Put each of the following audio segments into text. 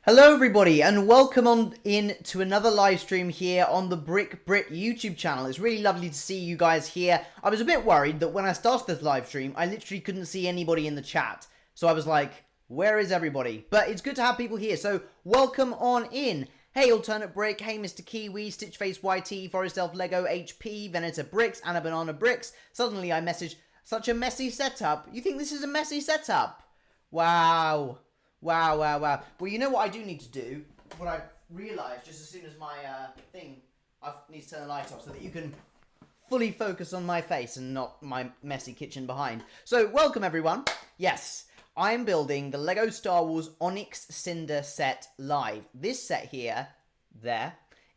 Hello everybody and welcome on in to another live stream here on the Brit YouTube channel. It's really lovely to see you guys here. I was a bit worried that when I started this live stream, I literally couldn't see anybody in the chat. So I was like, where is everybody? But it's good to have people here, so welcome on in. Hey Alternate Brick, hey Mr. Kiwi, Stitchface YT, Forest Elf Lego HP, Venator Bricks, Anna Banana Bricks. Suddenly I messaged, such a messy setup. You think this is a messy setup? Wow. Wow. Well, you know what I do need to do? What I realised just as soon as my I need to turn the light off so that you can fully focus on my face and not my messy kitchen behind. So, welcome everyone. Yes, I am building the Lego Star Wars Onyx Cinder set live. This set here,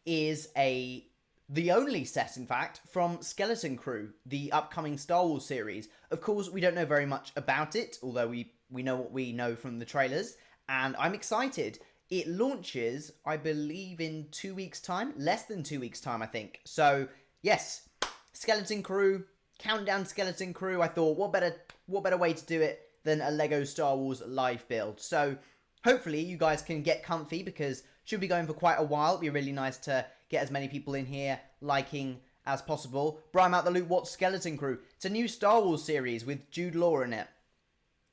is the only set, in fact, from Skeleton Crew, the upcoming Star Wars series. Of course, we don't know very much about it, although we know what we know from the trailers, and I'm excited. It launches, I believe, in 2 weeks' time. Less than 2 weeks' time, I think. So, yes, Skeleton Crew, Countdown Skeleton Crew. I thought, what better way to do it than a Lego Star Wars live build? So, hopefully, you guys can get comfy, because should be going for quite a while. It'd be really nice to get as many people in here liking as possible. Brian out the loop, what's Skeleton Crew? It's a new Star Wars series with Jude Law in it.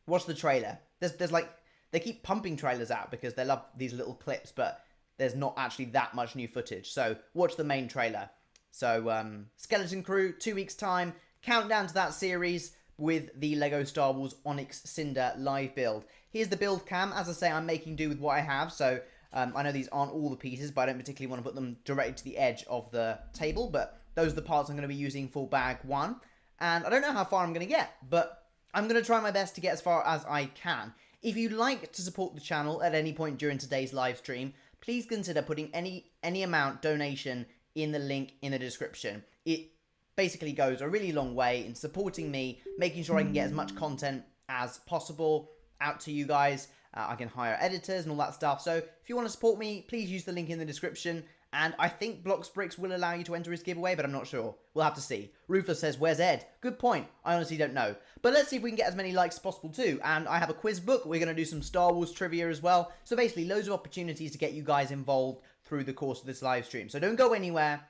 Watch the trailer. There's like, they keep pumping trailers out because they love these little clips, but there's not actually that much new footage. So watch the main trailer. So Skeleton Crew, 2 weeks time, countdown to that series with the Lego Star Wars Onyx Cinder live build. Here's the build cam. As I say, I'm making do with what I have. So I know these aren't all the pieces, but I don't particularly want to put them directly to the edge of the table. But those are the parts I'm going to be using for bag one. And I don't know how far I'm going to get, but I'm going to try my best to get as far as I can. If you'd like to support the channel at any point during today's live stream, please consider putting any amount donation in the link in the description. It basically goes a really long way in supporting me, making sure I can get as much content as possible out to you guys. I can hire editors and all that stuff. So if you want to support me, please use the link in the description. And I think Blocks Bricks will allow you to enter his giveaway, but I'm not sure. We'll have to see. Rufus says, where's Ed? Good point. I honestly don't know. But let's see if we can get as many likes as possible too. And I have a quiz book. We're going to do some Star Wars trivia as well. So basically, loads of opportunities to get you guys involved through the course of this live stream. So don't go anywhere.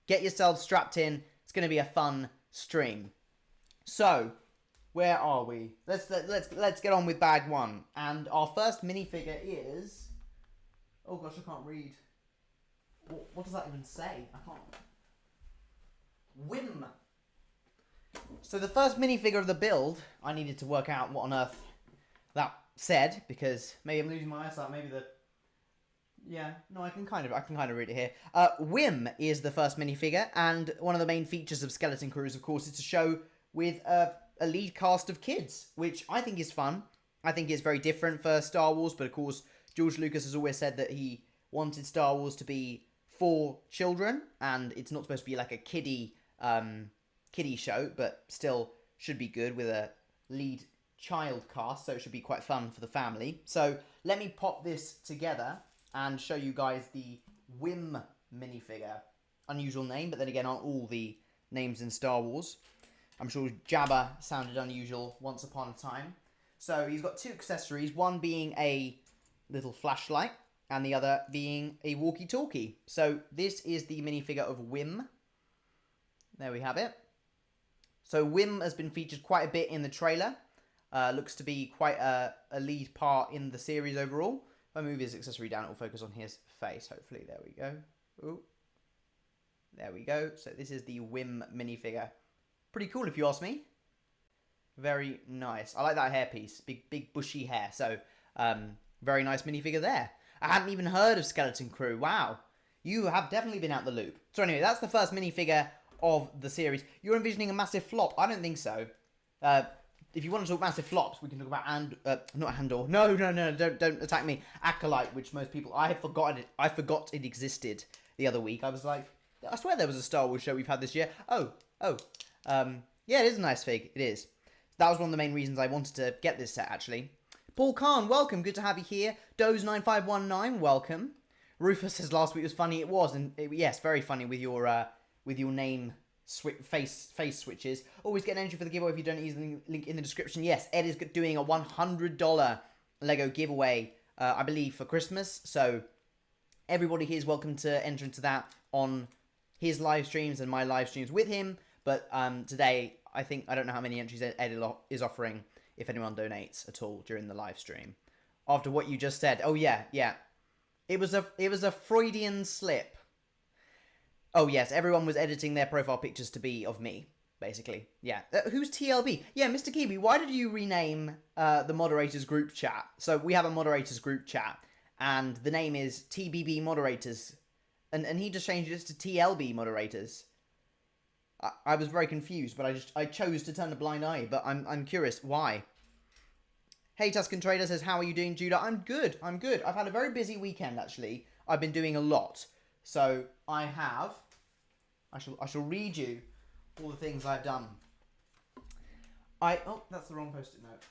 Get yourselves strapped in. It's going to be a fun stream. So, where are we? Let's get on with bag one. And our first minifigure is... Oh gosh, I can't read. What does that even say? I can't. Whim. So the first minifigure of the build, I needed to work out what on earth that said, because maybe I'm losing my eyesight. Maybe the... Yeah, no, I can kind of read it here. Whim is the first minifigure, and one of the main features of Skeleton Crew is, of course, is to show with a lead cast of kids, which I think is fun. I think it's very different for Star Wars, but of course, George Lucas has always said that he wanted Star Wars to be for children, and it's not supposed to be like a kiddie show, but still should be good with a lead child cast, so it should be quite fun for the family. So let me pop this together and show you guys the Whim minifigure. Unusual name, but then again, aren't all the names in Star Wars? I'm sure Jabba sounded unusual once upon a time. So he's got two accessories, one being a little flashlight, and the other being a walkie-talkie. So this is the minifigure of Whim. There we have it. So Whim has been featured quite a bit in the trailer. Looks to be quite a lead part in the series overall. If I move his accessory down, it will focus on his face, hopefully. There we go. Ooh. There we go. So this is the Whim minifigure. Pretty cool if you ask me. Very nice. I like that hairpiece. Big bushy hair. So very nice minifigure there. I hadn't even heard of Skeleton Crew. Wow. You have definitely been out the loop. So anyway, that's the first minifigure of the series. You're envisioning a massive flop. I don't think so. If you want to talk massive flops, we can talk about not Andor. No, don't attack me. Acolyte, which most people... I forgot it existed the other week. I was like, I swear there was a Star Wars show we've had this year. Yeah, it is a nice fig. It is. That was one of the main reasons I wanted to get this set, actually. Paul Khan, welcome. Good to have you here. Doze9519, welcome. Rufus says last week was funny. It was, and yes, very funny with your name face switches. Always get an entry for the giveaway if you don't use the link in the description. Yes, Ed is doing a $100 Lego giveaway I believe for Christmas. So everybody here is welcome to enter into that on his live streams and my live streams with him. But today, I don't know how many entries Ed is offering if anyone donates at all during the live stream. After what you just said, oh yeah, it was a Freudian slip. Oh yes, everyone was editing their profile pictures to be of me, basically. Yeah, who's TLB? Yeah, Mr. Kiwi, why did you rename the moderators group chat? So we have a moderators group chat, and the name is TBB moderators, and he just changed it to TLB moderators. I was very confused, but I chose to turn a blind eye. But I'm curious why. Hey Tuscan Trader says, how are you doing, Judah? I'm good. I've had a very busy weekend actually. I've been doing a lot. So I shall read you all the things I've done. Oh, that's the wrong post-it note.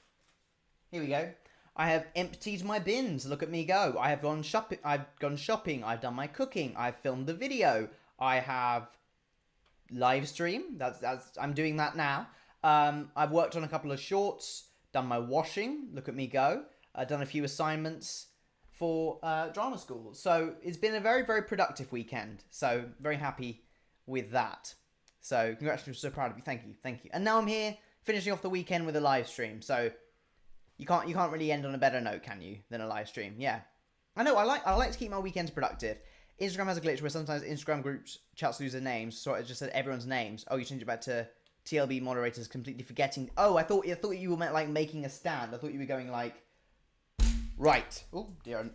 Here we go. I have emptied my bins. Look at me go. I have gone shopping. I've done my cooking. I've filmed the video. I have live stream. I'm doing that now. I've worked on a couple of shorts. Done my washing. Look at me go. I've done a few assignments for drama school. So it's been a very, very productive weekend. So very happy with that. So congratulations, so proud of you. Thank you. And now I'm here finishing off the weekend with a live stream. So you can't really end on a better note, can you, than a live stream? Yeah. I know, I like to keep my weekends productive. Instagram has a glitch where sometimes Instagram groups chats lose their names, so it just said everyone's names. Oh, you changed it back to TLB moderators, completely forgetting. Oh, I thought you were meant like making a stand. I thought you were going like right. Oh dear, I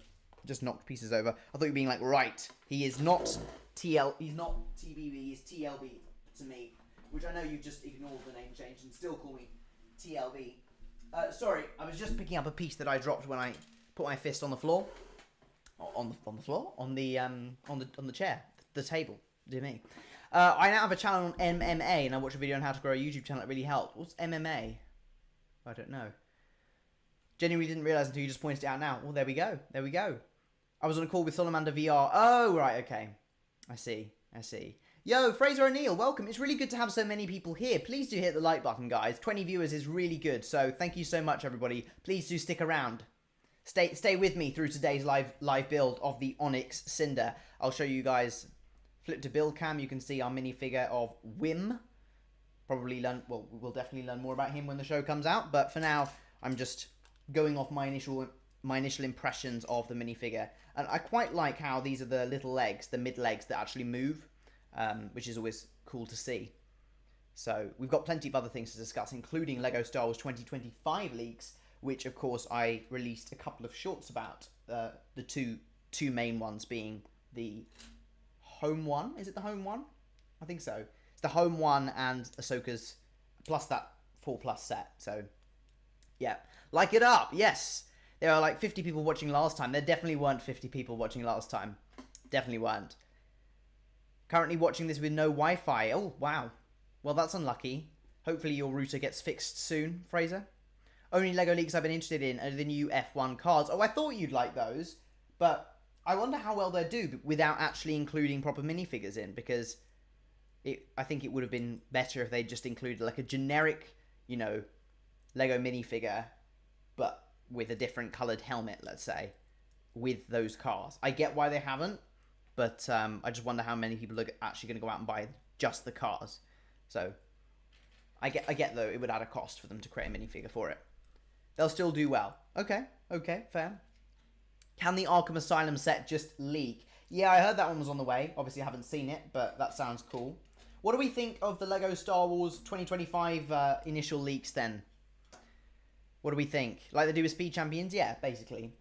just knocked pieces over. I thought you were being like right. He is not he's not TBB, he's TLB to me, which I know you just ignored the name change and still call me TLB. Sorry, I was just picking up a piece that I dropped when I put my fist on the floor. On the floor? On the chair. The table. Dear me. I now have a channel on MMA, and I watched a video on how to grow a YouTube channel. It really helped. What's MMA? I don't know. Genuinely didn't realise until you just pointed it out now. Well, there we go. I was on a call with Solomanda VR. Oh, right, okay. I see. Yo, Fraser O'Neill, welcome. It's really good to have so many people here. Please do hit the like button, guys. 20 viewers is really good, so thank you so much, everybody. Please do stick around. Stay with me through today's live build of the Onyx Cinder. I'll show you guys. Flip to build cam. You can see our minifigure of Wim. We'll definitely learn more about him when the show comes out. But for now, I'm just going off my initial impressions of the minifigure, and I quite like how these are the little legs, the mid legs that actually move, which is always cool to see. So we've got plenty of other things to discuss, including Lego Star Wars 2025 leaks, which of course I released a couple of shorts about. The two main ones being the home one. Is it the home one? I think so. It's the home one and Ahsoka's plus that 4+ set. So yeah, like it up. Yes, there are like 50 people watching last time. There definitely weren't 50 people watching last time. Definitely weren't. Currently watching this with no Wi-Fi. Oh wow. Well, that's unlucky. Hopefully your router gets fixed soon, Fraser. Only Lego leaks I've been interested in are the new F1 cars. Oh, I thought you'd like those, but I wonder how well they'll do without actually including proper minifigures in, because I think it would have been better if they just included like a generic, Lego minifigure, but with a different coloured helmet, let's say, with those cars. I get why they haven't, but I just wonder how many people are actually going to go out and buy just the cars. So I get though it would add a cost for them to create a minifigure for it. They'll still do well. Okay, fair. Can the Arkham Asylum set just leak? Yeah, I heard that one was on the way. Obviously, I haven't seen it, but that sounds cool. What do we think of the Lego Star Wars 2025 initial leaks then? What do we think? Like they do with Speed Champions? Yeah, basically.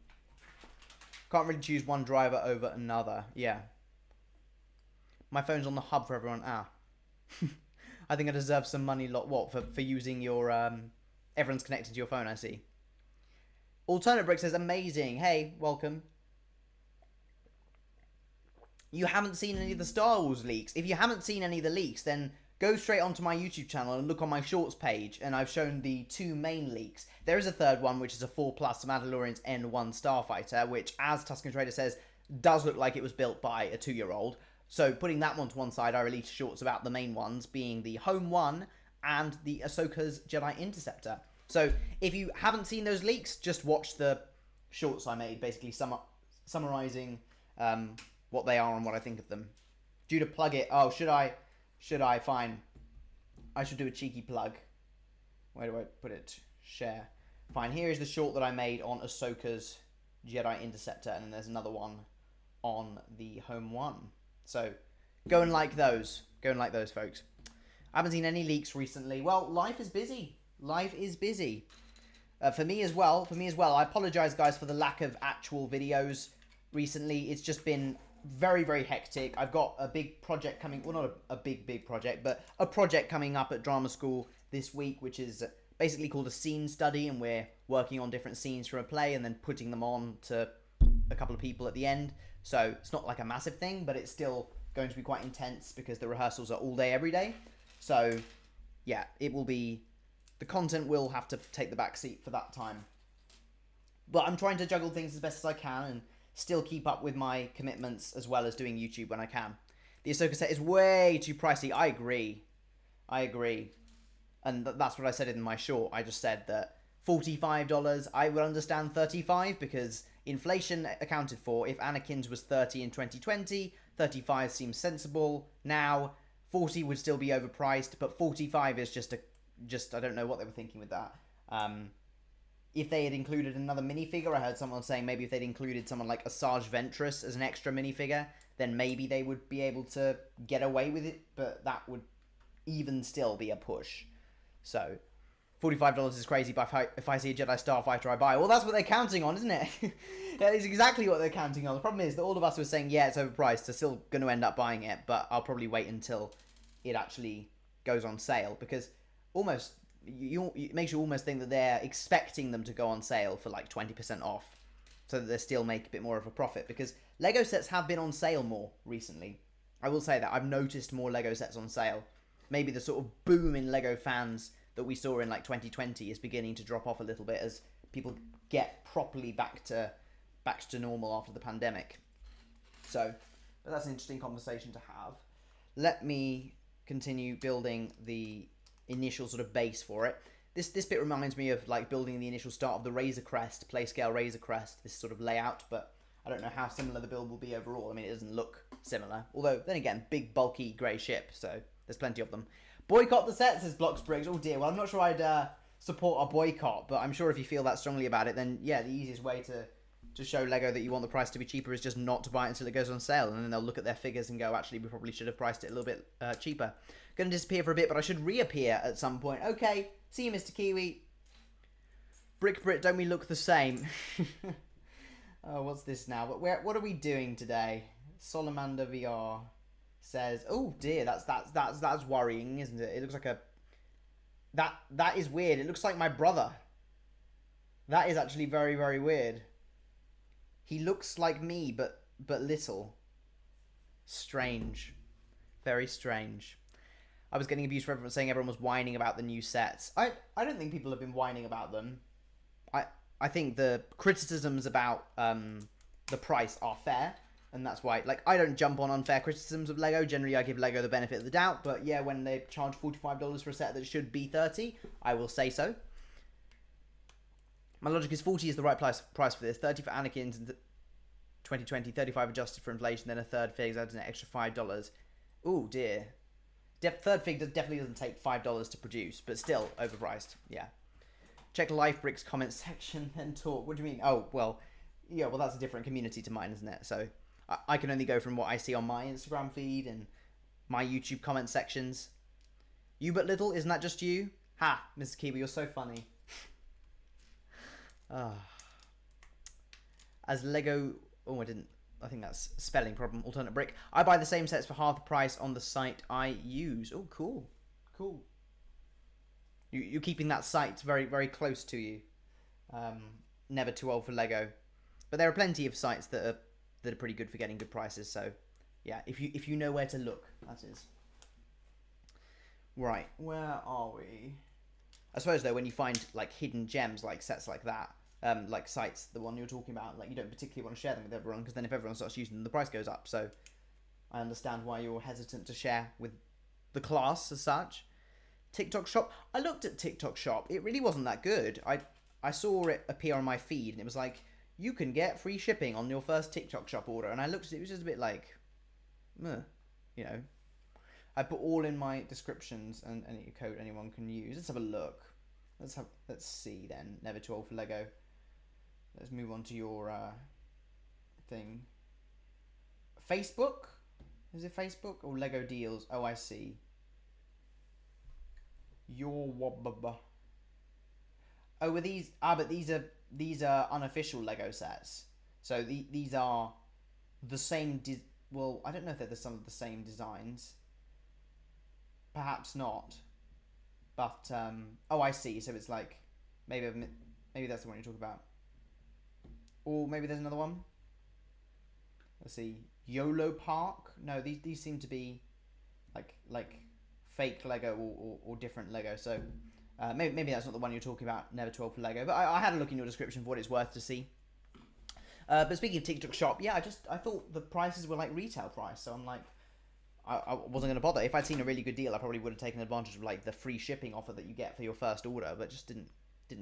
Can't really choose one driver over another. Yeah. My phone's on the hub for everyone. I think I deserve some money. What? For using your... Everyone's connected to your phone, I see. Alternate Brick says, amazing. Hey, welcome. You haven't seen any of the Star Wars leaks. If you haven't seen any of the leaks, then go straight onto my YouTube channel and look on my shorts page, and I've shown the two main leaks. There is a third one, which is a 4+ Mandalorian's N1 Starfighter, which, as Tuscan Trader says, does look like it was built by a 2-year-old. So putting that one to one side, I released shorts about the main ones, being the Home One and the Ahsoka's Jedi Interceptor. So if you haven't seen those leaks, just watch the shorts I made, basically summarizing what they are and what I think of them. Due to plug it. Oh, should I? Fine. I should do a cheeky plug. Where do I put it? Share. Fine. Here is the short that I made on Ahsoka's Jedi Interceptor, and then there's another one on the Home One. So go and like those. Go and like those, folks. I haven't seen any leaks recently. Well, life is busy. Life is busy. For me as well. I apologize, guys, for the lack of actual videos recently. It's just been very, very hectic. I've got a big project coming. Well, not a big project, but a project coming up at drama school this week, which is basically called a scene study, and we're working on different scenes from a play and then putting them on to a couple of people at the end. So it's not like a massive thing, but it's still going to be quite intense because the rehearsals are all day, every day. So yeah, it will be, the content will have to take the back seat for that time. But I'm trying to juggle things as best as I can and still keep up with my commitments as well as doing YouTube when I can. The Ahsoka set is way too pricey. I agree. And that's what I said in my short. I just said that $45, I would understand $35 because inflation accounted for. If Anakin's was $30 in 2020, $35 seems sensible. Now, $40 would still be overpriced, but $45 is just I don't know what they were thinking with that. If they had included another minifigure, I heard someone saying maybe if they'd included someone like Asajj Ventress as an extra minifigure, then maybe they would be able to get away with it, but that would even still be a push. So, $45 is crazy, but if I see a Jedi Starfighter, I buy. Well, that's what they're counting on, isn't it? That is exactly what they're counting on. The problem is that all of us were saying, yeah, it's overpriced, are still going to end up buying it, but I'll probably wait until it actually goes on sale, because almost, it makes you almost think that they're expecting them to go on sale for like 20% off, so that they still make a bit more of a profit, because Lego sets have been on sale more recently. I will say that. I've noticed more Lego sets on sale. Maybe the sort of boom in Lego fans that we saw in like 2020 is beginning to drop off a little bit as people get properly back to normal after the pandemic. So, but that's an interesting conversation to have. Let me continue building the initial sort of base for it. This bit reminds me of like building the initial start of the Razor Crest, Playscale Razor Crest, this sort of layout, but I don't know how similar the build will be overall. I mean, it doesn't look similar. Although, then again, big, bulky, grey ship, so there's plenty of them. Boycott the set, says Blocks Briggs. Oh dear, well, I'm not sure I'd support a boycott, but I'm sure if you feel that strongly about it, then yeah, the easiest way to show Lego that you want the price to be cheaper is just not to buy it until it goes on sale, and then they'll look at their figures and go, actually, we probably should have priced it a little bit cheaper. Going to disappear for a bit, but I should reappear at some point. Okay, see you, Mr. Kiwi. Brick Brit, don't we look the same? Oh, what's this now? What are we doing today? Solamander VR says, oh dear, that's worrying, isn't it? It looks like a... That is weird. It looks like my brother. That is actually very, very weird. He looks like me, but little. Strange. Very strange. I was getting abused for everyone saying everyone was whining about the new sets. I don't think people have been whining about them. I think the criticisms about the price are fair, and that's why, like, I don't jump on unfair criticisms of Lego. Generally, I give Lego the benefit of the doubt, but yeah, when they charge $45 for a set that should be $30, I will say so. My logic is 40 is the right price for this. 30 for Anakin's in 2020, 35 adjusted for inflation, then a third fig adds an extra $5. Oh dear. Third fig definitely doesn't take $5 to produce, but still overpriced. Yeah. Check LifeBrick's comment section, then talk. What do you mean? Oh, well, yeah, well, that's a different community to mine, isn't it? So I can only go from what I see on my Instagram feed and my YouTube comment sections. You but little, isn't that just you? Ha, Mr. Kiwi, you're so funny. As Lego... Oh, I think that's a spelling problem. Alternate brick. I buy the same sets for half the price on the site I use. Oh, cool. Cool. You're keeping that site very, very close to you. Never too old for Lego. But there are plenty of sites that are pretty good for getting good prices. So, yeah, if you know where to look, that is. Right, where are we? I suppose, though, when you find, like, hidden gems, like sets like that, like sites, the one you're talking about, like, you don't particularly want to share them with everyone, because then if everyone starts using them, the price goes up. So I understand why you're hesitant to share with the class as such. TikTok Shop. I looked at TikTok Shop. It really wasn't that good. I saw it appear on my feed, and it was like, you can get free shipping on your first TikTok shop order. And I looked at it, it was just a bit like, you know. I put all in my descriptions and any code anyone can use. Let's have a look. Let's see then. Never too old for Lego. Let's move on to your thing. Facebook? Is it Facebook or Lego deals? Oh, I see. Your wobba. Oh, were these? But these are unofficial Lego sets. So these are the same. Well, I don't know if they're some of the same designs. Perhaps not. But oh, I see. So it's like maybe that's the one you're talking about. Or maybe there's another one. Let's see. YOLO Park. No, these seem to be like fake Lego or different Lego. So maybe that's not the one you're talking about. Never too old for Lego. But I had a look in your description for what it's worth to see. But speaking of TikTok shop, yeah, I thought the prices were like retail price. So I'm like, I wasn't going to bother. If I'd seen a really good deal, I probably would have taken advantage of like the free shipping offer that you get for your first order. But just didn't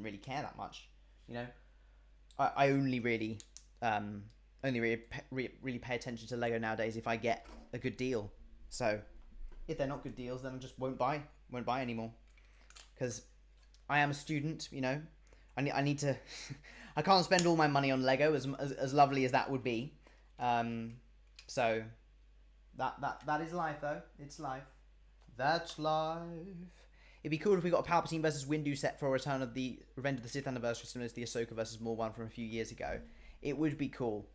really care that much. You know, I only really really pay attention to Lego nowadays if I get a good deal. So if they're not good deals, then I just won't buy anymore, because I am a student. You know, I need to. I can't spend all my money on Lego, as lovely as that would be. So that is life, though. It's life. That's life. It'd be cool if we got a Palpatine versus Windu set for Return of the Revenge of the Sith anniversary, similar to the Ahsoka versus Maul one from a few years ago. It would be cool.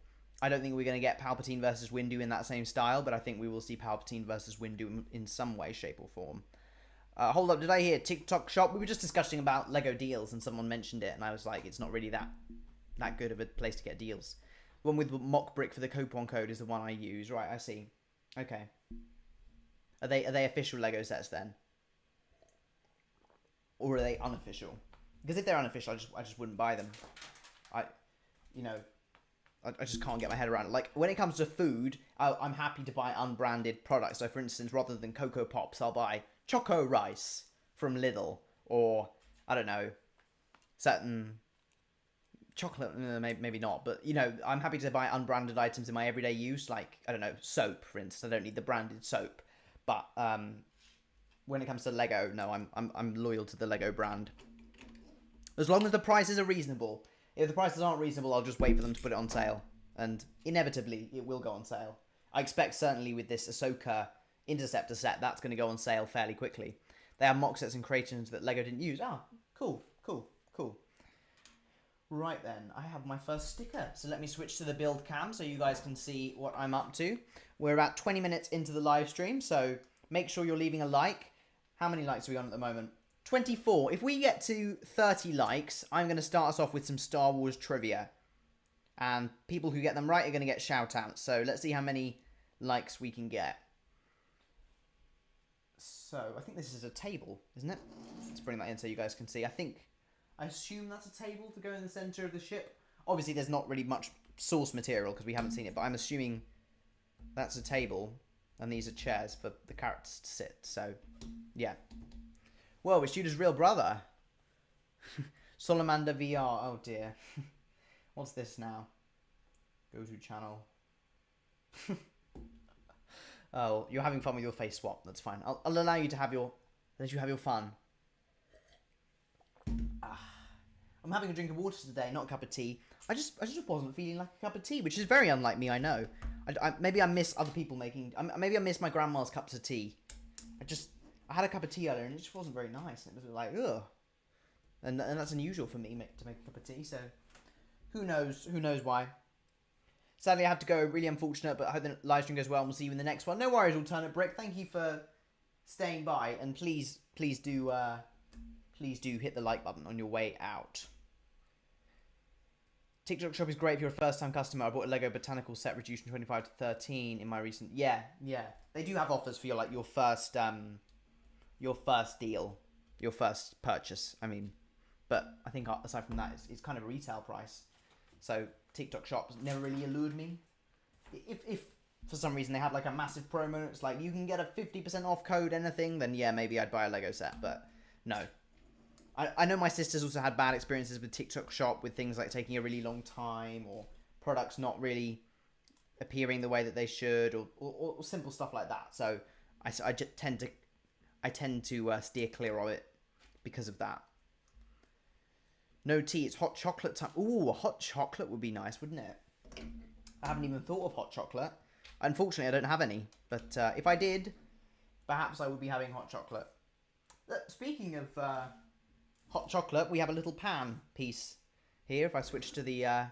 I don't think we're going to get Palpatine versus Windu in that same style, but I think we will see Palpatine versus Windu in some way, shape, or form. Hold up, did I hear TikTok shop? We were just discussing about Lego deals, and someone mentioned it, and I was like, it's not really that good of a place to get deals. The one with mock brick for the coupon code is the one I use. Right, I see. Okay. Are they official Lego sets then? Or are they unofficial? Because if they're unofficial, I just wouldn't buy them. I just can't get my head around it. Like, when it comes to food, I'm happy to buy unbranded products. So, for instance, rather than Cocoa Pops, I'll buy Choco Rice from Lidl. Or, I don't know, certain chocolate, maybe not. But, you know, I'm happy to buy unbranded items in my everyday use. Like, I don't know, soap, for instance. I don't need the branded soap. But, when it comes to Lego, no, I'm loyal to the Lego brand. As long as the prices are reasonable. If the prices aren't reasonable, I'll just wait for them to put it on sale. And inevitably, it will go on sale. I expect certainly with this Ahsoka Interceptor set, that's going to go on sale fairly quickly. They have mock sets and creations that Lego didn't use. Ah, cool. Right then, I have my first sticker. So let me switch to the build cam so you guys can see what I'm up to. We're about 20 minutes into the live stream, so make sure you're leaving a like. How many likes are we on at the moment? 24. If we get to 30 likes, I'm going to start us off with some Star Wars trivia. And people who get them right are going to get shout-outs. So let's see how many likes we can get. So I think this is a table, isn't it? Let's bring that in so you guys can see. I assume that's a table to go in the center of the ship. Obviously, there's not really much source material because we haven't seen it. But I'm assuming that's a table. And these are chairs for the characters to sit. So, yeah. Whoa, it's Judah's real brother. Solomanda VR. Oh, dear. What's this now? Go to channel. Oh, you're having fun with your face swap. That's fine. I'll allow you to have your... Let you have your fun. I'm having a drink of water today, not a cup of tea. I just wasn't feeling like a cup of tea, which is very unlike me, I know. Maybe I miss other people making... Maybe I miss my grandma's cups of tea. I had a cup of tea earlier and it just wasn't very nice. It was like, ugh. And that's unusual for me to make a cup of tea, so... Who knows why. Sadly, I have to go. Really unfortunate, but I hope the live stream goes well and we'll see you in the next one. No worries, Alternate Brick. Thank you for staying by. And please do hit the like button on your way out. TikTok shop is great if you're a first-time customer. I bought a Lego Botanical set reduced from 25 to 13 in my recent... Yeah. They do have offers for your first deal. Your first purchase, I mean. But I think aside from that, it's kind of a retail price. So TikTok shops never really allured me. If for some reason they have like a massive promo, it's like you can get a 50% off code anything, then yeah, maybe I'd buy a Lego set. But no. I know my sister's also had bad experiences with TikTok Shop with things like taking a really long time or products not really appearing the way that they should or simple stuff like that. So I just tend to steer clear of it because of that. No tea, it's hot chocolate time. Ooh, a hot chocolate would be nice, wouldn't it? I haven't even thought of hot chocolate. Unfortunately, I don't have any. But if I did, perhaps I would be having hot chocolate. Speaking of hot chocolate, we have a little pan piece here. If I switch to the,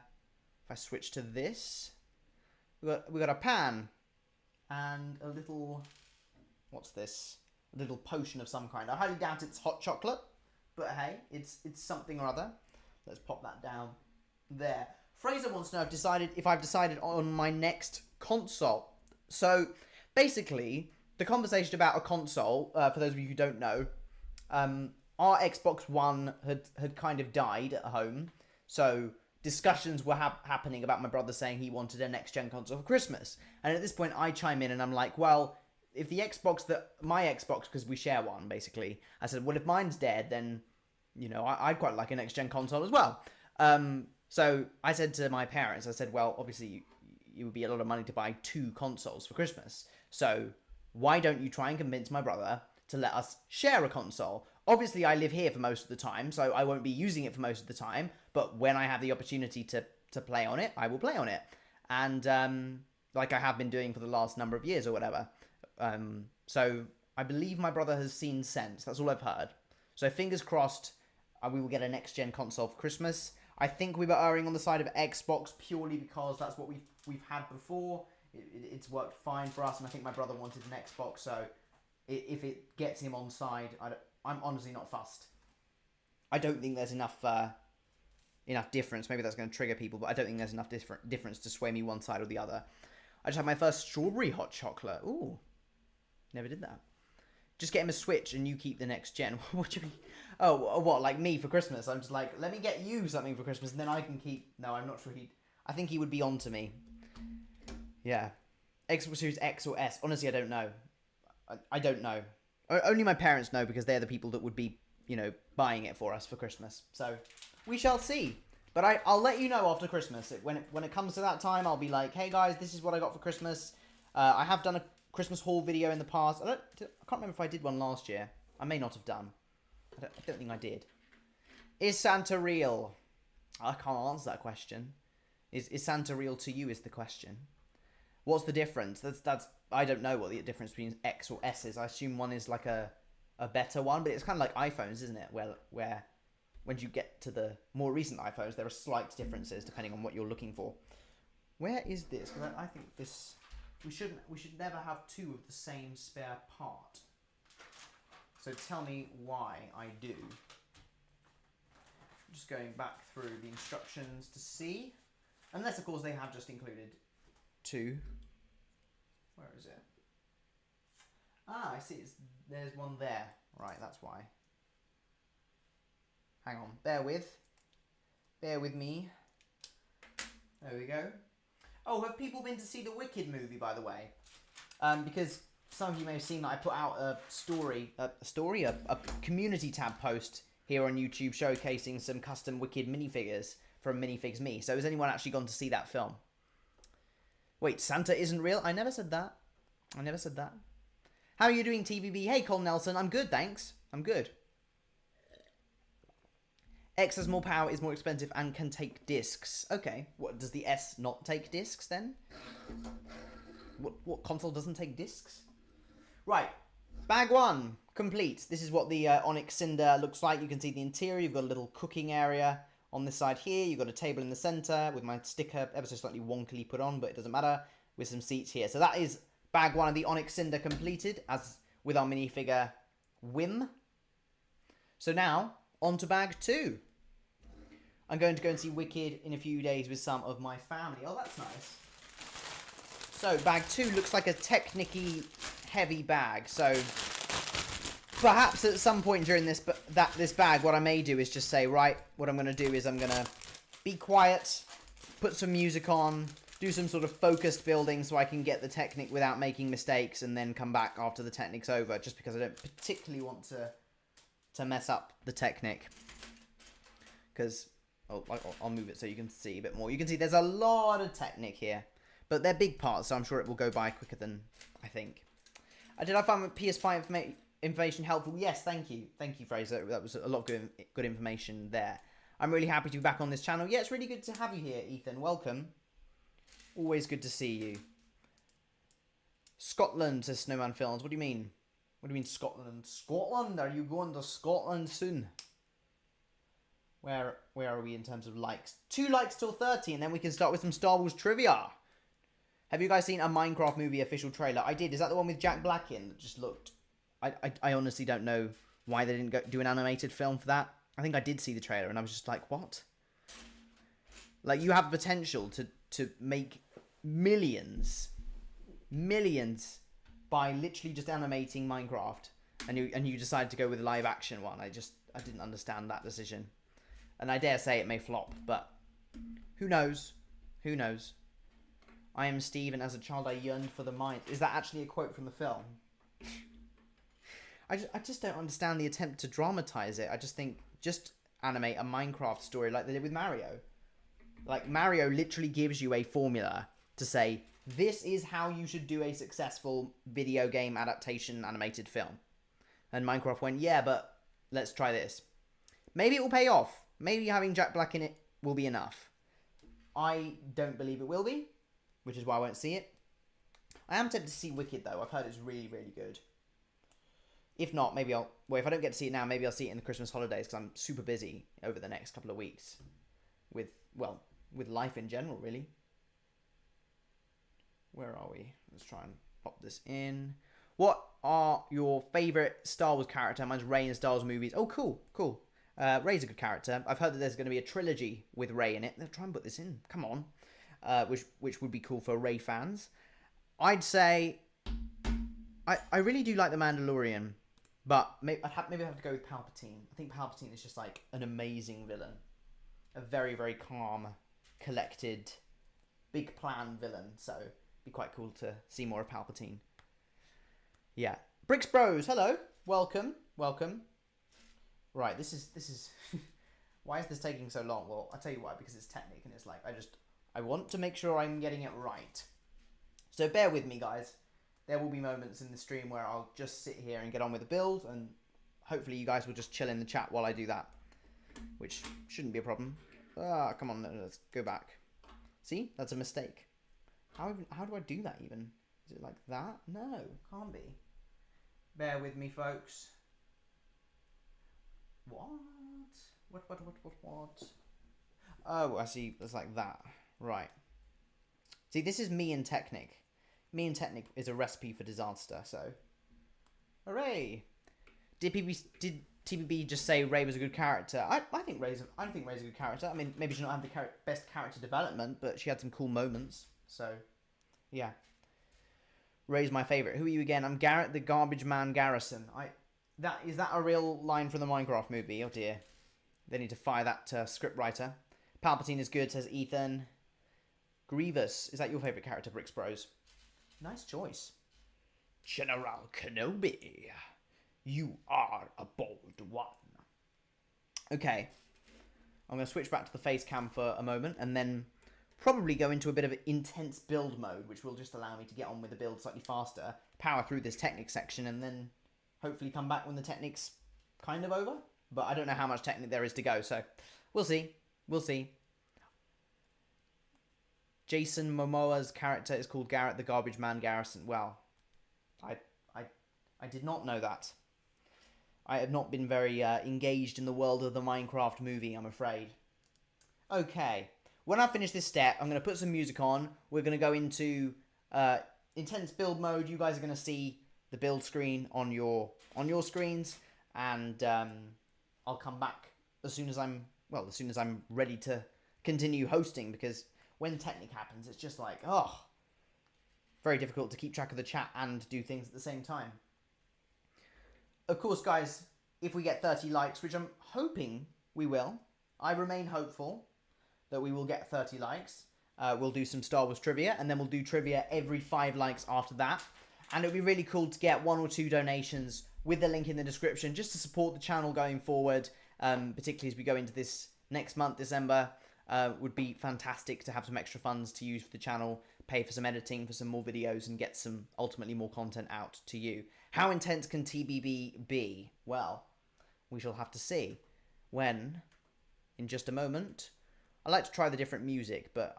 this, we got a pan and a little, what's this? A little potion of some kind. I highly doubt it's hot chocolate, but hey, it's something or other. Let's pop that down there. Fraser wants to know if I've decided on my next console. So basically, the conversation about a console, for those of you who don't know, our Xbox One had kind of died at home. So discussions were happening about my brother saying he wanted a next-gen console for Christmas. And at this point, I chime in and I'm like, well, if the Xbox my Xbox, because we share one, basically, I said, well, if mine's dead, then, you know, I'd quite like a next-gen console as well. So I said to my parents, I said, well, obviously, it would be a lot of money to buy 2 consoles for Christmas. So why don't you try and convince my brother to let us share a console? Obviously, I live here for most of the time, so I won't be using it for most of the time. But when I have the opportunity to play on it, I will play on it. And like I have been doing for the last number of years or whatever. So I believe my brother has seen sense. That's all I've heard. So fingers crossed, we will get a next-gen console for Christmas. I think we were erring on the side of Xbox purely because that's what we've had before. It's worked fine for us, and I think my brother wanted an Xbox, so if it gets him on side, I'm honestly not fussed. I don't think there's enough difference. Maybe that's going to trigger people, but I don't think there's enough difference to sway me one side or the other. I just had my first strawberry hot chocolate. Ooh, never did that. Just get him a Switch and you keep the next gen. What do you mean? Oh, what, like me for Christmas? I'm just like, let me get you something for Christmas and then I can keep... No, I'm not sure I think he would be on to me. Yeah. Xbox Series X or S? Honestly, I don't know. I don't know. Only my parents know because they're the people that would be, you know, buying it for us for Christmas. So, we shall see. But I'll let you know after Christmas. When it comes to that time, I'll be like, hey guys, this is what I got for Christmas. I have done a Christmas haul video in the past. I can't remember if I did one last year. I may not have done. I don't think I did. Is Santa real? I can't answer that question. Is Santa real to you is the question. What's the difference? That's I don't know what the difference between X or S is. I assume one is like a better one, but it's kind of like iPhones, isn't it? Where when you get to the more recent iPhones, there are slight differences depending on what you're looking for. Where is this? Because I think this... We should never have 2 of the same spare part. So tell me why I do. I'm just going back through the instructions to see. Unless, of course, they have just included 2. Where is it? Ah, I see. There's one there. Right, that's why. Hang on. Bear with me. There we go. Oh, have people been to see the Wicked movie, by the way? Because some of you may have seen that I put out a community tab post here on YouTube showcasing some custom Wicked minifigures from Minifigs Me. So has anyone actually gone to see that film? Wait, Santa isn't real? I never said that. How are you doing, TBB? Hey, Cole Nelson. I'm good, thanks. I'm good. X has more power, is more expensive, and can take discs. Okay. What, does the S not take discs, then? What console doesn't take discs? Right. Bag 1. Complete. This is what the Onyx Cinder looks like. You can see the interior. You've got a little cooking area on this side here. You've got a table in the centre with my sticker ever so slightly wonkily put on, but it doesn't matter, with some seats here. So that is bag 1 of the Onyx Cinder completed, as with our minifigure Whim. So now, on to bag 2. I'm going to go and see Wicked in a few days with some of my family. Oh, that's nice. So, bag 2 looks like a Technic-heavy bag. So, perhaps at some point during this bag, what I may do is just say, right, what I'm going to do is I'm going to be quiet, put some music on, do some sort of focused building so I can get the Technic without making mistakes, and then come back after the Technic's over, just because I don't particularly want to to mess up the Technic. Because, I'll move it so you can see a bit more. You can see there's a lot of Technic here. But they're big parts, so I'm sure it will go by quicker than I think. Did I find PS5 information helpful? Yes, thank you. Thank you, Fraser. That was a lot of good information there. I'm really happy to be back on this channel. Yeah, it's really good to have you here, Ethan. Welcome. Always good to see you. Scotland, says Snowman Films. What do you mean? What do you mean Scotland? Scotland? Are you going to Scotland soon? Where are we in terms of likes? 2 likes till 30, and then we can start with some Star Wars trivia. Have you guys seen a Minecraft movie official trailer? I did. Is that the one with Jack Black in? That just looked... I honestly don't know why they didn't do an animated film for that. I think I did see the trailer, and I was just like, what? Like, you have potential to make millions by literally just animating Minecraft, and you decided to go with a live action one. I didn't understand that decision, and I dare say it may flop, but who knows? Who knows? I am Steve, and as a child I yearned for the mine. Is that actually a quote from the film? I just don't understand the attempt to dramatize it. I just think just animate a Minecraft story like they did with Mario. Like, Mario literally gives you a formula to say, this is how you should do a successful video game adaptation animated film. And Minecraft went, yeah, but let's try this. Maybe it will pay off. Maybe having Jack Black in it will be enough. I don't believe it will be, which is why I won't see it. I am tempted to see Wicked, though. I've heard it's really, really good. If not, maybe I'll... Well, if I don't get to see it now, maybe I'll see it in the Christmas holidays, because I'm super busy over the next couple of weeks. With life in general, really. Where are we? Let's try and pop this in. What are your favourite Star Wars character? Mine's Rey in Star Wars movies. Oh, cool, cool. Rey's a good character. I've heard that there's going to be a trilogy with Rey in it. They'll try and put this in. Come on. Which would be cool for Rey fans. I'd say... I really do like The Mandalorian. But maybe I'd have to go with Palpatine. I think Palpatine is just like an amazing villain. A very, very calm, collected, big plan villain. So it'd be quite cool to see more of Palpatine. Yeah. Bricks Bros, hello. Welcome. Welcome. Right, this is why is this taking so long? Well, I'll tell you why, because it's Technic and it's like I want to make sure I'm getting it right. So bear with me, guys. There will be moments in the stream where I'll just sit here and get on with the build, and hopefully you guys will just chill in the chat while I do that, which shouldn't be a problem. Ah, come on, let's go back. See, that's a mistake. How do I do that even? Is it like that? No, can't be. Bear with me, folks. What? What? Oh, I see. It's like that. Right. See, this is me and Technic. Me and Technic is a recipe for disaster, so... Hooray! Did TBB just say Rey was a good character? I don't think Rey's a good character. I mean, maybe she didn't have the best character development, but she had some cool moments. So, yeah. Rey's my favourite. Who are you again? I'm Garrett the Garbage Man Garrison. Is that a real line from the Minecraft movie? Oh dear. They need to fire that scriptwriter. Palpatine is good, says Ethan. Grievous. Is that your favourite character, Bricks Bros? Nice choice. General Kenobi. You are a bold one. Okay. I'm going to switch back to the face cam for a moment and then probably go into a bit of an intense build mode, which will just allow me to get on with the build slightly faster, power through this Technic section, and then hopefully come back when the Technic's kind of over. But I don't know how much Technic there is to go, so we'll see. We'll see. Jason Momoa's character is called Garrett the Garbage Man Garrison. Well, I did not know that. I have not been very engaged in the world of the Minecraft movie, I'm afraid. Okay. When I finish this step, I'm going to put some music on. We're going to go into intense build mode. You guys are going to see the build screen on your screens. And I'll come back as soon as I'm ready to continue hosting, because when Technic happens, it's just like, oh, very difficult to keep track of the chat and do things at the same time. Of course, guys, if we get 30 likes, which I'm hoping we will, I remain hopeful that we will get 30 likes. We'll do some Star Wars trivia, and then we'll do trivia every 5 likes after that. And it would be really cool to get 1 or 2 donations with the link in the description just to support the channel going forward, particularly as we go into this next month, December. Would be fantastic to have some extra funds to use for the channel, pay for some editing, for some more videos, and get some, ultimately, more content out to you. How intense can TBB be? Well, we shall have to see when, in just a moment. I like to try the different music, but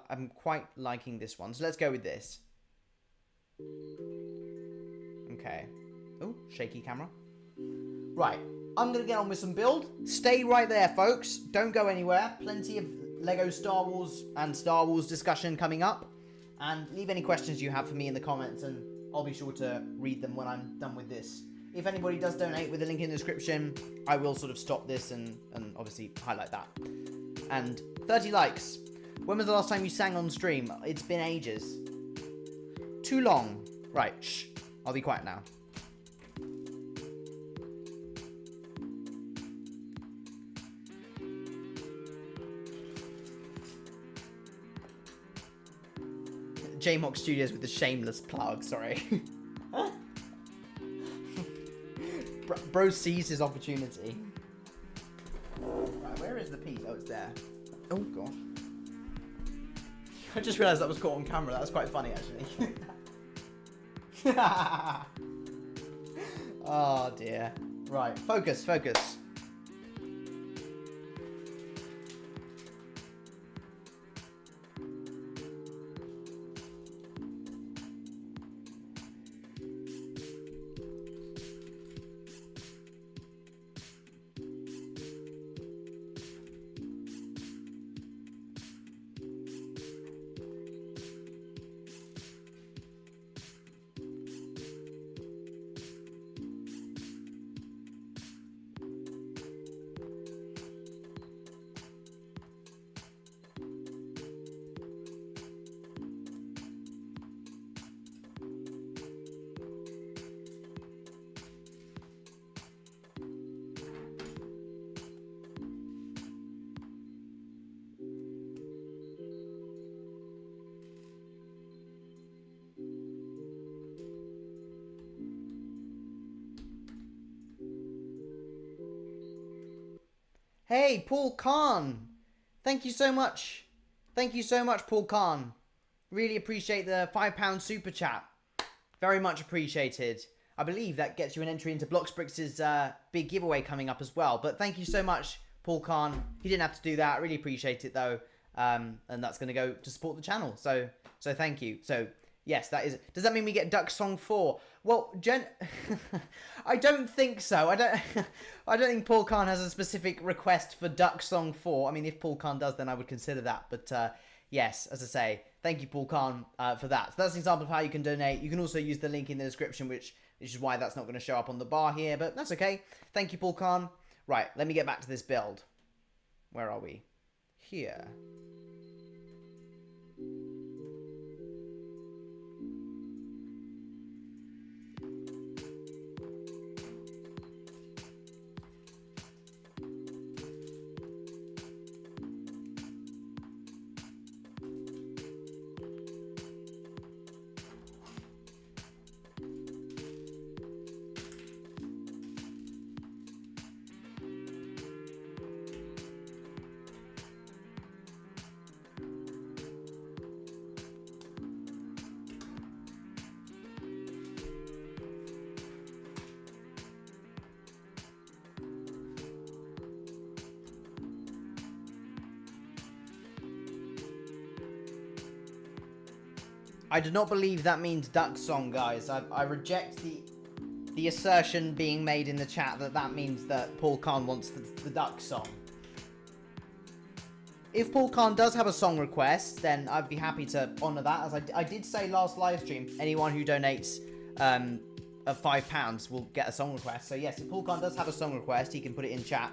I'm quite liking this one. So let's go with this. Okay. Oh, shaky camera. Right. I'm going to get on with some build. Stay right there, folks. Don't go anywhere. Plenty of Lego Star Wars and Star Wars discussion coming up. And leave any questions you have for me in the comments, and I'll be sure to read them when I'm done with this. If anybody does donate with the link in the description, I will sort of stop this and obviously highlight that. And 30 likes. When was the last time you sang on stream? It's been ages. Too long. Right, shh. I'll be quiet now. JMock Studios with the shameless plug, sorry. Bro sees his opportunity. Right, where is the piece? Oh, it's there. Oh, God. I just realised that was caught on camera. That was quite funny, actually. Oh, dear. Right, focus, focus. Hey, Paul Khan. Thank you so much. Thank you so much, Paul Khan. Really appreciate the £5 super chat. Very much appreciated. I believe that gets you an entry into Bloxbricks' big giveaway coming up as well. But thank you so much, Paul Khan. He didn't have to do that. I really appreciate it, though. And that's going to go to support the channel. So thank you. So, yes, that is... Does that mean we get Duck Song 4? Well, I don't think so. I don't think Paul Khan has a specific request for Duck Song 4. I mean, if Paul Khan does, then I would consider that. But, yes, as I say, thank you, Paul Khan, for that. So that's an example of how you can donate. You can also use the link in the description, which is why that's not going to show up on the bar here. But that's okay. Thank you, Paul Khan. Right, let me get back to this build. Where are we? Here. I do not believe that means duck song, guys. I reject the assertion being made in the chat that means that Paul Khan wants the duck song. If Paul Khan does have a song request, then I'd be happy to honour that. As I did say last live stream, anyone who donates of £5 will get a song request. So yes, if Paul Khan does have a song request, he can put it in chat.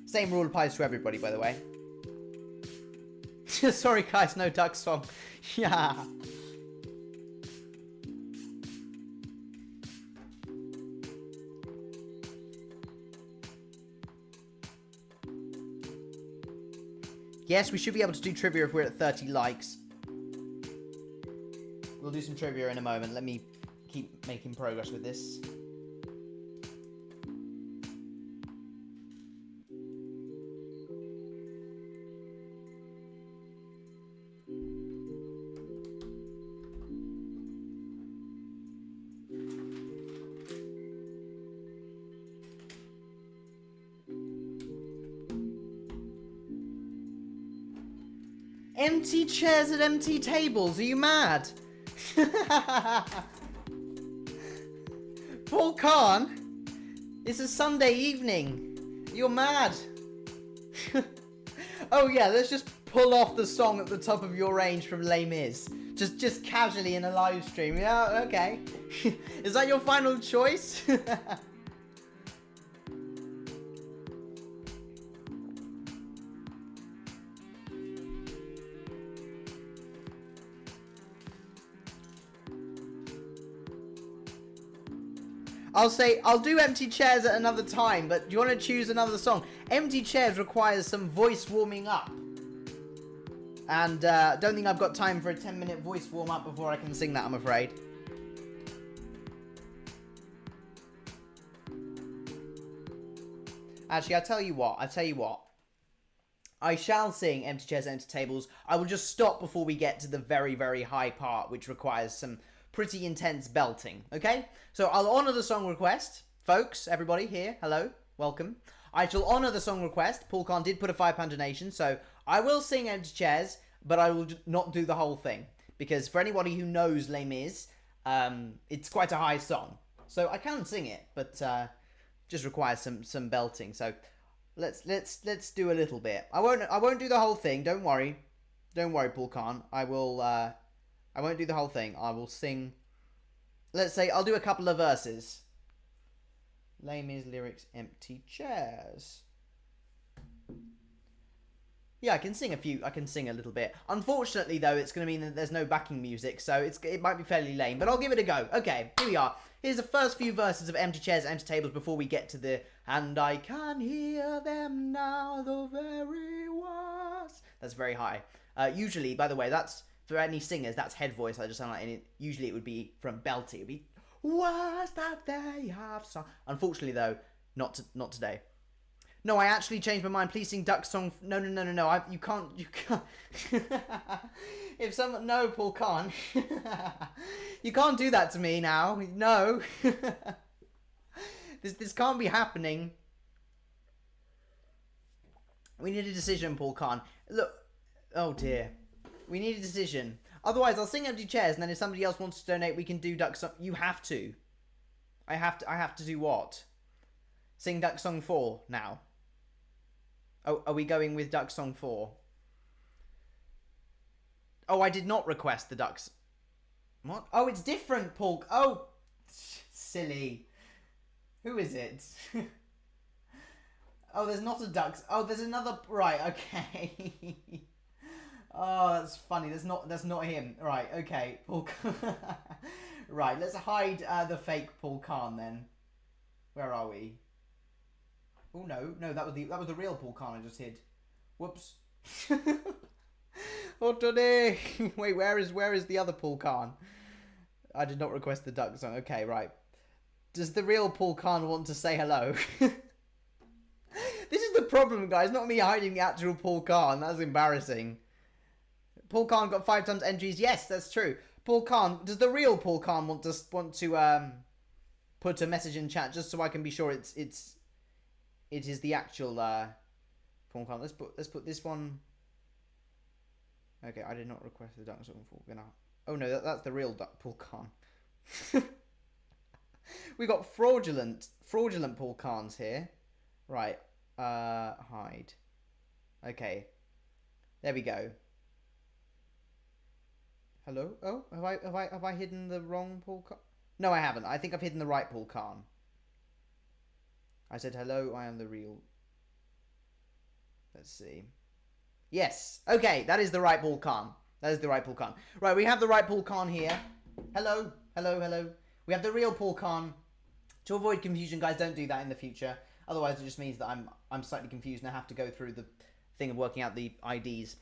Same rule applies to everybody, by the way. Sorry guys, no duck song. Yeah. Yes, we should be able to do trivia if we're at 30 likes. We'll do some trivia in a moment. Let me keep making progress with this. Empty chairs and empty tables. Are you mad? Paul Khan, it's a Sunday evening. You're mad. Oh yeah, let's just pull off the song at the top of your range from Les Mis. Just casually in a live stream. Yeah, okay. Is that your final choice? I'll do Empty Chairs at another time, but do you want to choose another song? Empty Chairs requires some voice warming up. And don't think I've got time for a 10-minute voice warm up before I can sing that, I'm afraid. Actually, I tell you what. I shall sing Empty Chairs, Empty Tables. I will just stop before we get to the very, very high part, which requires some pretty intense belting, okay? So I'll honour the song request. Folks, everybody here, hello, welcome. I shall honour the song request. Paul Khan did put a £5 donation, so I will sing Empty Chairs, but I will not do the whole thing. Because for anybody who knows Les Mis, it's quite a high song. So I can sing it, but just requires some belting. So let's do a little bit. I won't do the whole thing, don't worry. Don't worry, Paul Khan. I won't do the whole thing. I will sing. Let's say I'll do a couple of verses. Les Mis lyrics, Empty Chairs. Yeah, I can sing a few. I can sing a little bit. Unfortunately, though, it's going to mean that there's no backing music, so it might be fairly lame. But I'll give it a go. Okay, here we are. Here's the first few verses of Empty Chairs, Empty Tables before we get to the "And I can hear them now, the very worst." That's very high. Usually, by the way, that's. For any singers, that's head voice. I just sound like in it. Usually it would be from belty. It would be words that they have sung. Unfortunately, though, not today. No, I actually changed my mind. Please sing Duck Song. No. You can't. If someone, no, Paul Khan. You can't do that to me now. No. This can't be happening. We need a decision, Paul Khan. Look. Oh dear. We need a decision. Otherwise, I'll sing Empty Chairs, and then if somebody else wants to donate, we can do Duck Song. You have to. I have to do what? Sing Duck Song 4 now. Oh, are we going with Duck Song 4? Oh, I did not request the Ducks. What? Oh, it's different, Paul. Oh, silly. Who is it? Oh, there's not a Ducks. Oh, there's another. Right, okay. Oh, that's funny. That's not him. Right, okay. Paul. Right, let's hide the fake Paul Khan then. Where are we? Oh no, that was the real Paul Khan I just hid. Whoops. Oh today. Wait, where is the other Paul Khan? I did not request the duck song. Okay, right. Does the real Paul Khan want to say hello? This is the problem, guys. Not me hiding the actual Paul Khan. That's embarrassing. Paul Khan got 5 times entries. Yes, that's true. Paul Khan. Does the real Paul Khan want to put a message in chat just so I can be sure it is the actual Paul Khan? Let's put this one. Okay, I did not request the duck song for. Oh no, that's the real Paul Khan. We got fraudulent Paul Khans here. Right. Hide. Okay. There we go. Hello? Oh, have I hidden the wrong Paul Khan? No, I haven't. I think I've hidden the right Paul Khan. I said hello, I am the real. Let's see. Yes. Okay, that is the right Paul Khan. That is the right Paul Khan. Right, we have the right Paul Khan here. Hello. We have the real Paul Khan. To avoid confusion, guys, don't do that in the future. Otherwise, it just means that I'm slightly confused and I have to go through the thing of working out the IDs.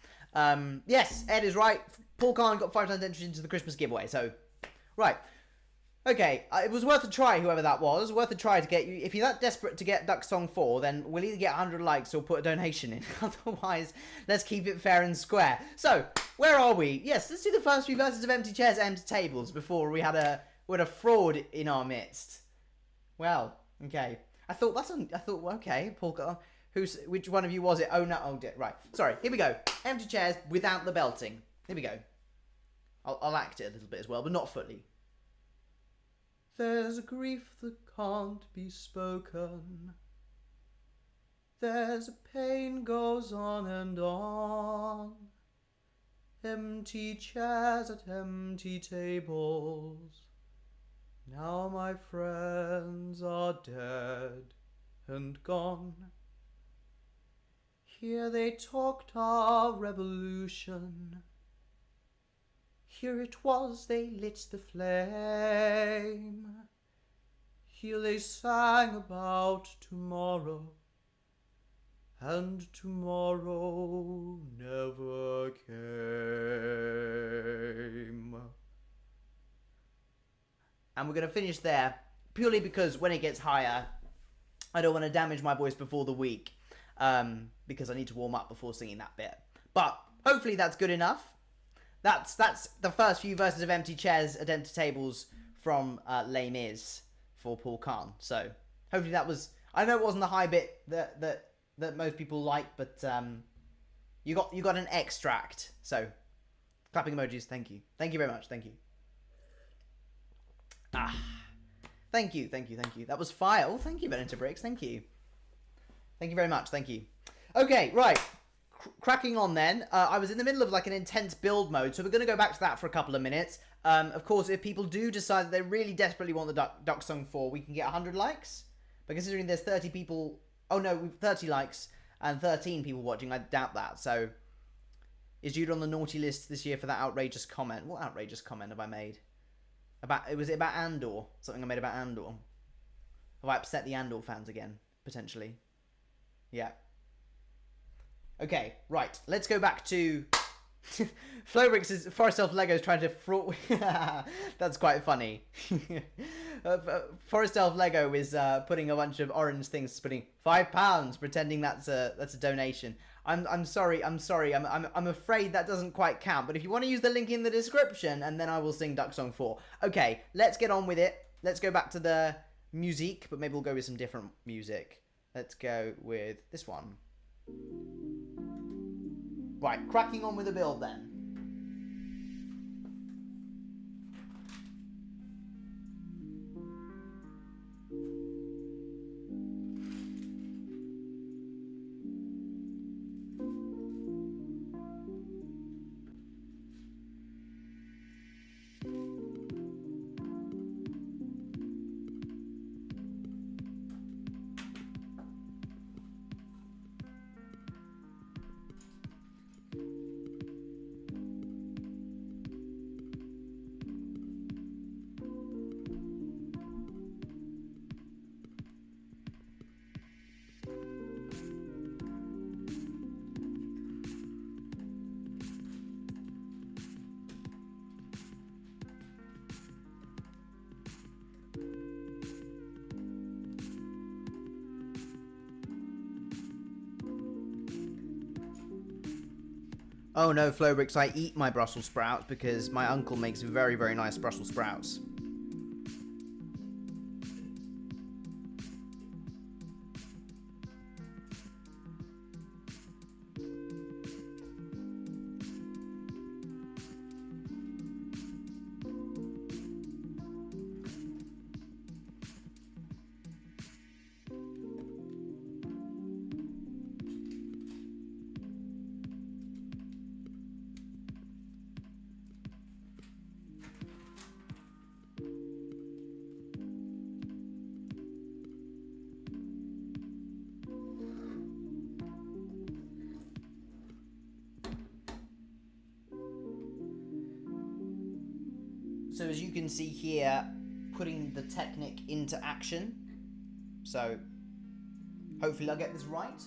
Yes, Ed is right. Paul Kahn got 5 times entries into the Christmas giveaway. So, right. Okay, it was worth a try, whoever that was. Worth a try to get you. If you're that desperate to get Duck Song 4, then we'll either get 100 likes or put a donation in. Otherwise, let's keep it fair and square. So, where are we? Yes, let's do the first few verses of empty chairs, empty tables before we had a fraud in our midst. Well, okay. I thought, okay, Paul, which one of you was it? Oh, no, oh, right. Sorry, here we go. Empty chairs without the belting. Here we go. I'll act it a little bit as well, but not fully. There's a grief that can't be spoken. There's a pain goes on and on. Empty chairs at empty tables. Now my friends are dead and gone. Here they talked our revolution. Here it was they lit the flame. Here they sang about tomorrow, and tomorrow never came. And we're going to finish there, purely because when it gets higher, I don't want to damage my voice before the week, because I need to warm up before singing that bit. But hopefully that's good enough. That's the first few verses of Empty Chairs at Empty Tables from Les Mis for Paul Kahn. So hopefully that was... I know it wasn't the high bit that most people like, but you got an extract. So clapping emojis, thank you. Thank you very much, thank you. Thank you. That was file. Thank you, Benita Briggs, thank you. Thank you very much, thank you. Okay, right. Cracking on then. I was in the middle of like an intense build mode, so we're going to go back to that for a couple of minutes. Of course, if people do decide that they really desperately want the Duck Song 4, we can get 100 likes. But considering there's 30 people... Oh no, we've 30 likes and 13 people watching, I doubt that. So, is Jude on the naughty list this year for that outrageous comment? What outrageous comment have I made? Was it about Andor? Something I made about Andor? Have I upset the Andor fans again? Potentially. Yeah. Okay, right. Let's go back to... Flowbricks' Forest Elf Lego is trying to fraud... That's quite funny. Forest Elf Lego is putting a bunch of orange things, putting £5, pretending that's a donation. I'm sorry. I'm afraid that doesn't quite count. But if you want to use the link in the description, and then I will sing Duck Song 4. Okay, let's get on with it. Let's go back to the music, but maybe we'll go with some different music. Let's go with this one. Right, cracking on with the build then. Oh no, Flowbricks, I eat my Brussels sprouts because my uncle makes very, very nice Brussels sprouts. So as you can see here, putting the Technic into action. So hopefully I'll get this right.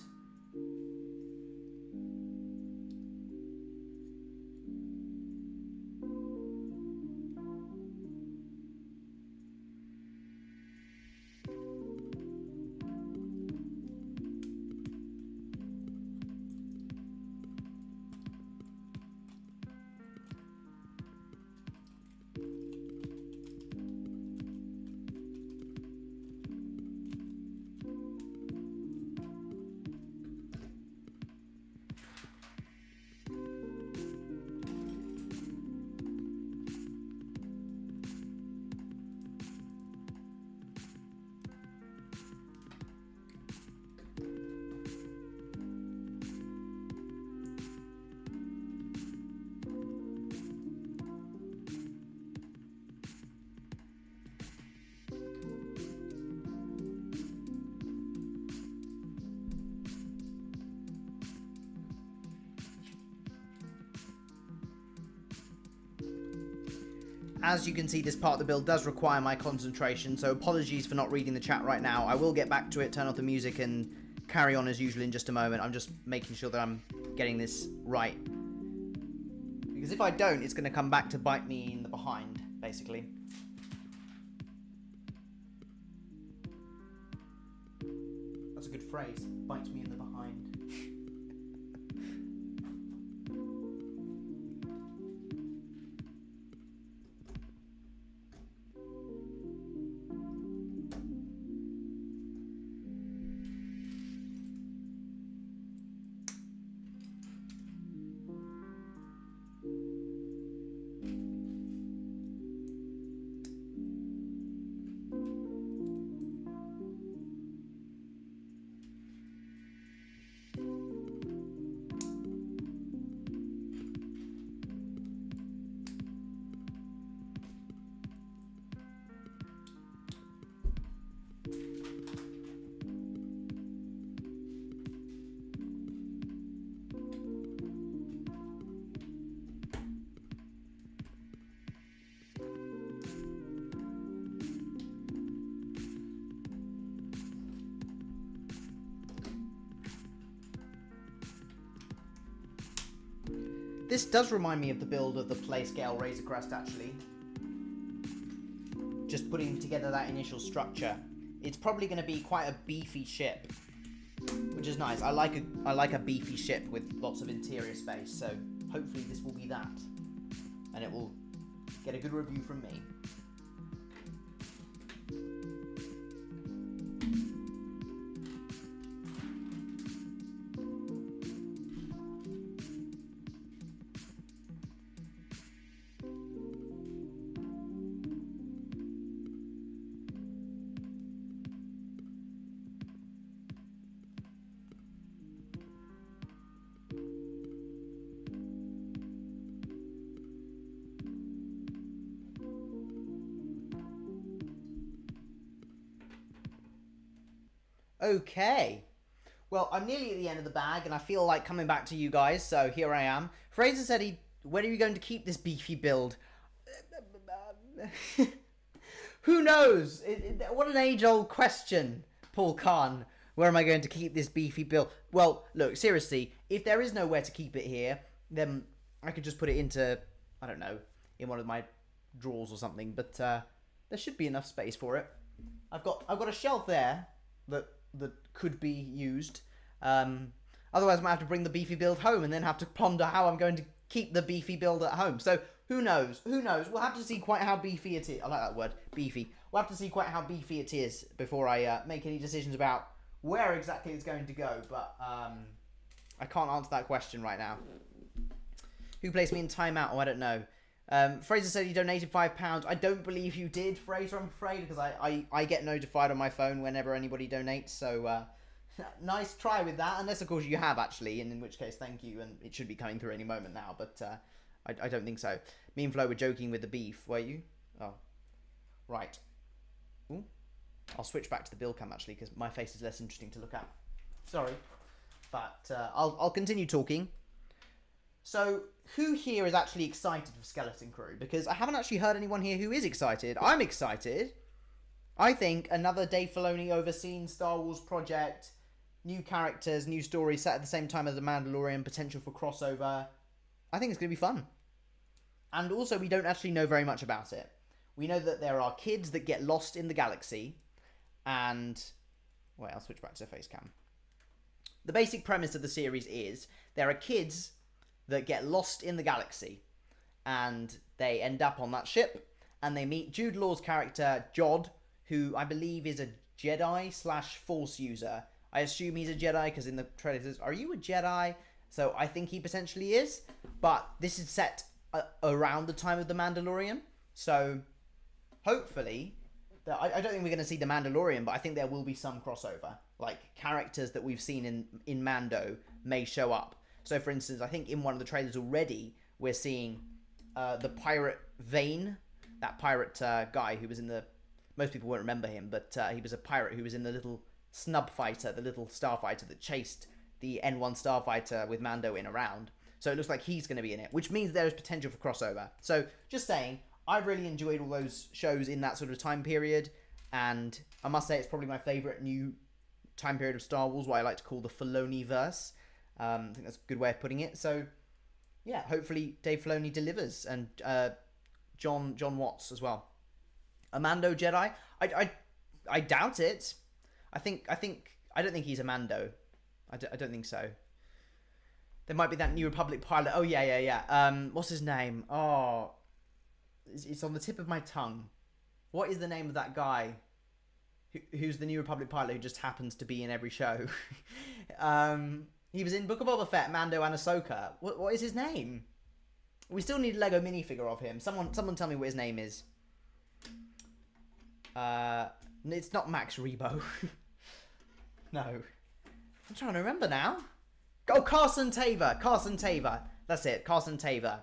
as you can see, this part of the build does require my concentration, so apologies for not reading the chat right now. I will get back to it, turn off the music, and carry on as usual in just a moment. I'm just making sure that I'm getting this right. Because if I don't, it's going to come back to bite me in the behind, basically. That's a good phrase. Bites me in the behind. This does remind me of the build of the Play Scale Razor Crest, actually. Just putting together that initial structure. It's probably going to be quite a beefy ship, which is nice. I like a beefy ship with lots of interior space, so hopefully this will be that. And it will get a good review from me. Okay. Well, I'm nearly at the end of the bag, and I feel like coming back to you guys, so here I am. Fraser said when are you going to keep this beefy build? Who knows? What an age-old question, Paul Kahn. Where am I going to keep this beefy build? Well, look, seriously, if there is nowhere to keep it here, then I could just put it into, I don't know, in one of my drawers or something, but there should be enough space for it. I've got a shelf there that could be used. Otherwise, I might have to bring the beefy build home and then have to ponder how I'm going to keep the beefy build at home. So who knows? Who knows? We'll have to see quite how beefy it is. I like that word, beefy. We'll have to see quite how beefy it is before I make any decisions about where exactly it's going to go. But I can't answer that question right now. Who placed me in timeout? Oh, I don't know. Fraser said he donated £5. I don't believe you did, Fraser, I'm afraid, because I get notified on my phone whenever anybody donates, so nice try with that, unless of course you have actually, and in which case thank you, and it should be coming through any moment now, but I don't think so. Me and Flo were joking with the beef, were you? Oh, right. Ooh. I'll switch back to the build cam actually, because my face is less interesting to look at. Sorry, but I'll continue talking. So, who here is actually excited for Skeleton Crew? Because I haven't actually heard anyone here who is excited. I'm excited. I think another Dave Filoni overseen Star Wars project, new characters, new stories set at the same time as The Mandalorian, potential for crossover. I think it's going to be fun. And also, we don't actually know very much about it. We know that there are kids that get lost in the galaxy, and... Wait, I'll switch back to the face cam. The basic premise of the series is there are kids that get lost in the galaxy, and they end up on that ship, and they meet Jude Law's character, Jod, who I believe is a Jedi/Force user. I assume he's a Jedi, because in the trailers, are you a Jedi? So I think he potentially is, but this is set around the time of The Mandalorian, so hopefully, I don't think we're going to see The Mandalorian, but I think there will be some crossover, like characters that we've seen in Mando may show up. So, for instance, I think in one of the trailers already, we're seeing the pirate Vane, that pirate guy who was in the... Most people won't remember him, but he was a pirate who was in the little snub fighter, the little starfighter that chased the N1 starfighter with Mando in around. So it looks like he's going to be in it, which means there is potential for crossover. So, just saying, I really enjoyed all those shows in that sort of time period, and I must say it's probably my favourite new time period of Star Wars, what I like to call the Filoni-verse. I think that's a good way of putting it. So, yeah, hopefully Dave Filoni delivers, and John Watts as well. A Mando Jedi? I doubt it. I don't think he's a Mando. I don't think so. There might be that New Republic pilot. Oh yeah. What's his name? Oh, it's on the tip of my tongue. What is the name of that guy? Who's the New Republic pilot who just happens to be in every show? He was in Book of Boba Fett, Mando, and Ahsoka. What is his name? We still need a Lego minifigure of him. Someone tell me what his name is. It's not Max Rebo. No. I'm trying to remember now. Oh, Carson Taver. That's it, Carson Taver.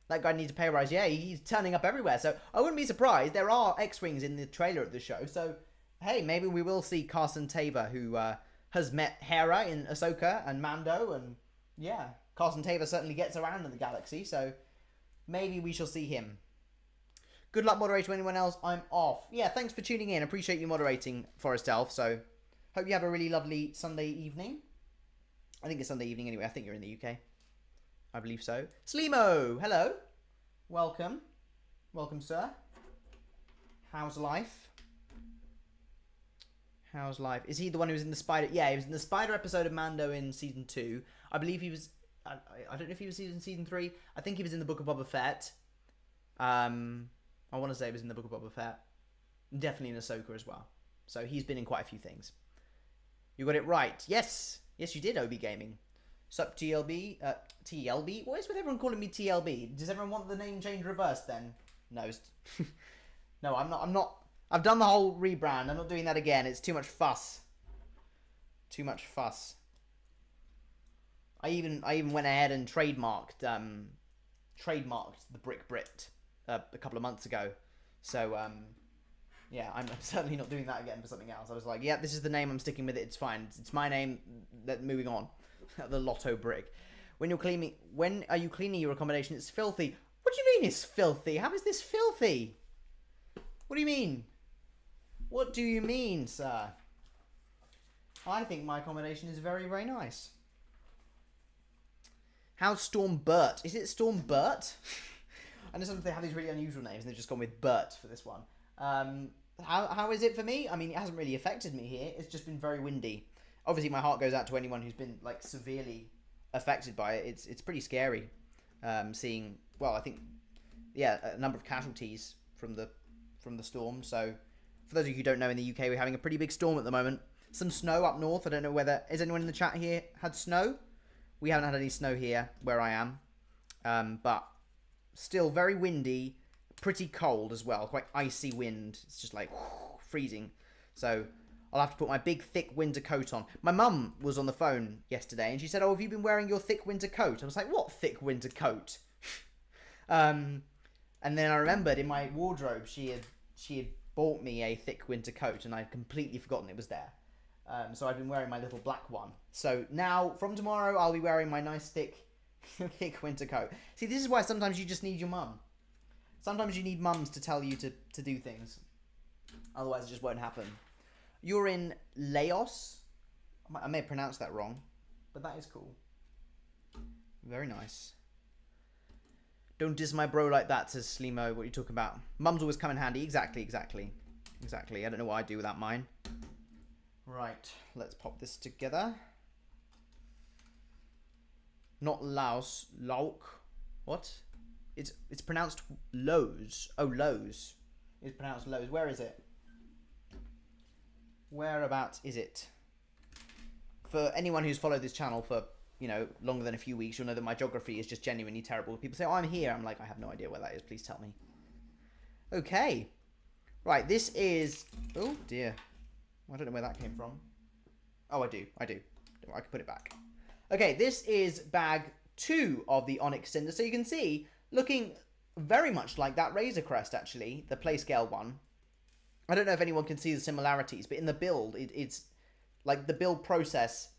That guy needs a pay rise. Yeah, he's turning up everywhere. So I wouldn't be surprised. There are X-Wings in the trailer of the show. So, hey, maybe we will see Carson Taver, who has met Hera in Ahsoka and Mando. And, yeah, Carson Taver certainly gets around in the galaxy. So maybe we shall see him. Good luck moderating to anyone else. I'm off. Yeah, thanks for tuning in. Appreciate you moderating, Forest Elf. So hope you have a really lovely Sunday evening. I think it's Sunday evening anyway. I think you're in the UK. I believe so. Sleemo, hello. Welcome. Welcome, sir. How's life? How's life? Is he the one who was in the Spider? Yeah, he was in the Spider episode of Mando in season 2. I believe he was... I don't know if he was in season 3. I think he was in the Book of Boba Fett. I want to say he was in the Book of Boba Fett. Definitely in Ahsoka as well. So he's been in quite a few things. You got it right. Yes. Yes, you did, OB Gaming. Sup, TLB? TLB? What is with everyone calling me TLB? Does everyone want the name change reversed then? No. No, I'm not. I've done the whole rebrand. I'm not doing that again. It's too much fuss. Too much fuss. I even went ahead and trademarked the Brick Brit a couple of months ago. So, yeah, I'm certainly not doing that again for something else. I was like, yeah, this is the name, I'm sticking with it, it's fine. It's my name, moving on. The Lotto Brick. When are you cleaning your accommodation? It's filthy. What do you mean it's filthy? How is this filthy? What do you mean? What do you mean, sir? I think my accommodation is very, very nice. How's Storm Burt? Is it Storm Burt? I know sometimes they have these really unusual names and they've just gone with Burt for this one. How is it for me? I mean, it hasn't really affected me here. It's just been very windy. Obviously, my heart goes out to anyone who's been like severely affected by it. It's pretty scary seeing. Well, I think a number of casualties from the storm. So, for those of you who don't know, in the UK, we're having a pretty big storm at the moment. Some snow up north. I don't know whether is anyone in the chat here had snow. We haven't had any snow here where I am, but still very windy. Pretty cold as well, quite icy wind. It's just like freezing. So I'll have to put my big thick winter coat on. My mum was on the phone yesterday and she said, "Oh, have you been wearing your thick winter coat?" I was like, "What thick winter coat?" And then I remembered in my wardrobe she had bought me a thick winter coat and I'd completely forgotten it was there. So I've been wearing my little black one. So now from tomorrow I'll be wearing my nice thick winter coat. See, this is why sometimes you just need your mum. Sometimes you need mums to tell you to do things. Otherwise it just won't happen. You're in Laos? I may have pronounced that wrong. But that is cool. Very nice. Don't diss my bro like that, says Sleemo. What are you talking about? Mums always come in handy. Exactly. I don't know what I'd do without mine. Right. Let's pop this together. Not Laos. Lauk. What? It's pronounced Lowe's. Oh, Lowe's. It's pronounced Lowe's. Where is it? Whereabouts is it? For anyone who's followed this channel for, longer than a few weeks, you'll know that my geography is just genuinely terrible. People say, "Oh, I'm here." I'm like, I have no idea where that is. Please tell me. Okay. Right, this is... Oh, dear. I don't know where that came from. Oh, I do. I can put it back. Okay, this is bag 2 of the Onyx Cinder. So you can see... looking very much like that Razor Crest, actually, the Playscale one. I don't know if anyone can see the similarities, but in the build, it's like the build process,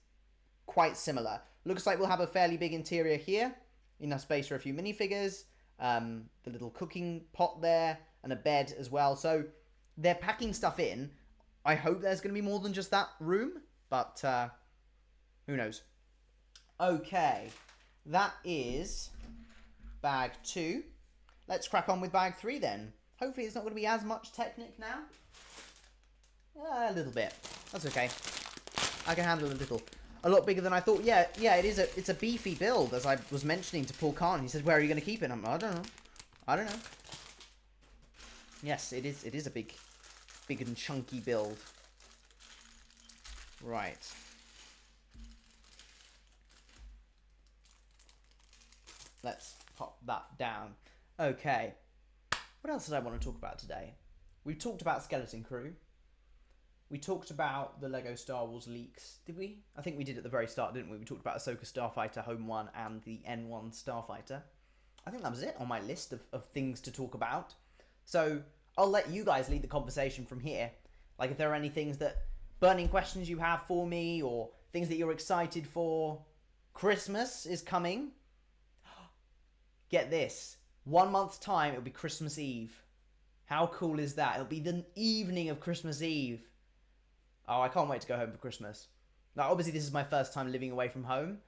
quite similar. Looks like we'll have a fairly big interior here, enough space for a few minifigures. the little cooking pot there, and a bed as well. So they're packing stuff in. I hope there's going to be more than just that room, but who knows. Okay, that is bag 2. Let's crack on with bag 3 then. Hopefully it's not going to be as much Technic now. A little bit. That's okay. I can handle a little. A lot bigger than I thought. Yeah, it's a beefy build, as I was mentioning to Paul Kahn. He said, where are you going to keep it? I don't know. Yes, it is a big and chunky build. Right. Let's pop that down. Okay. What else did I want to talk about today? We talked about Skeleton Crew. We talked about the LEGO Star Wars leaks, did we? I think we did at the very start, didn't we? We talked about Ahsoka Starfighter Home 1 and the N1 Starfighter. I think that was it on my list of things to talk about. So I'll let you guys lead the conversation from here. Like if there are any burning questions you have for me, or things that you're excited for. Christmas is coming. Get this. 1 month's time, it'll be Christmas Eve. How cool is that? It'll be the evening of Christmas Eve. Oh, I can't wait to go home for Christmas. Now, obviously, this is my first time living away from home,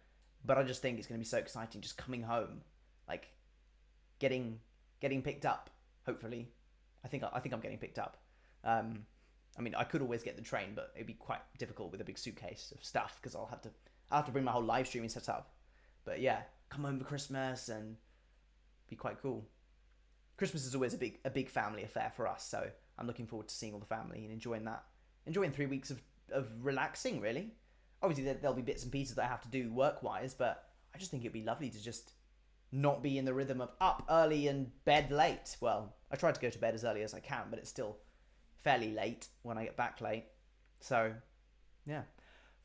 but I just think it's going to be so exciting just coming home. Like, getting picked up, hopefully. I think I'm getting picked up. I mean, I could always get the train, but it'd be quite difficult with a big suitcase of stuff, because I'll have to bring my whole live streaming set up. But yeah, come home for Christmas and be quite cool. Christmas is always a big family affair for us, so I'm looking forward to seeing all the family and enjoying 3 weeks of relaxing, really. Obviously, there'll be bits and pieces that I have to do work-wise, but I just think it'd be lovely to just not be in the rhythm of up early and bed late. Well, I try to go to bed as early as I can, but it's still fairly late when I get back late. So, yeah.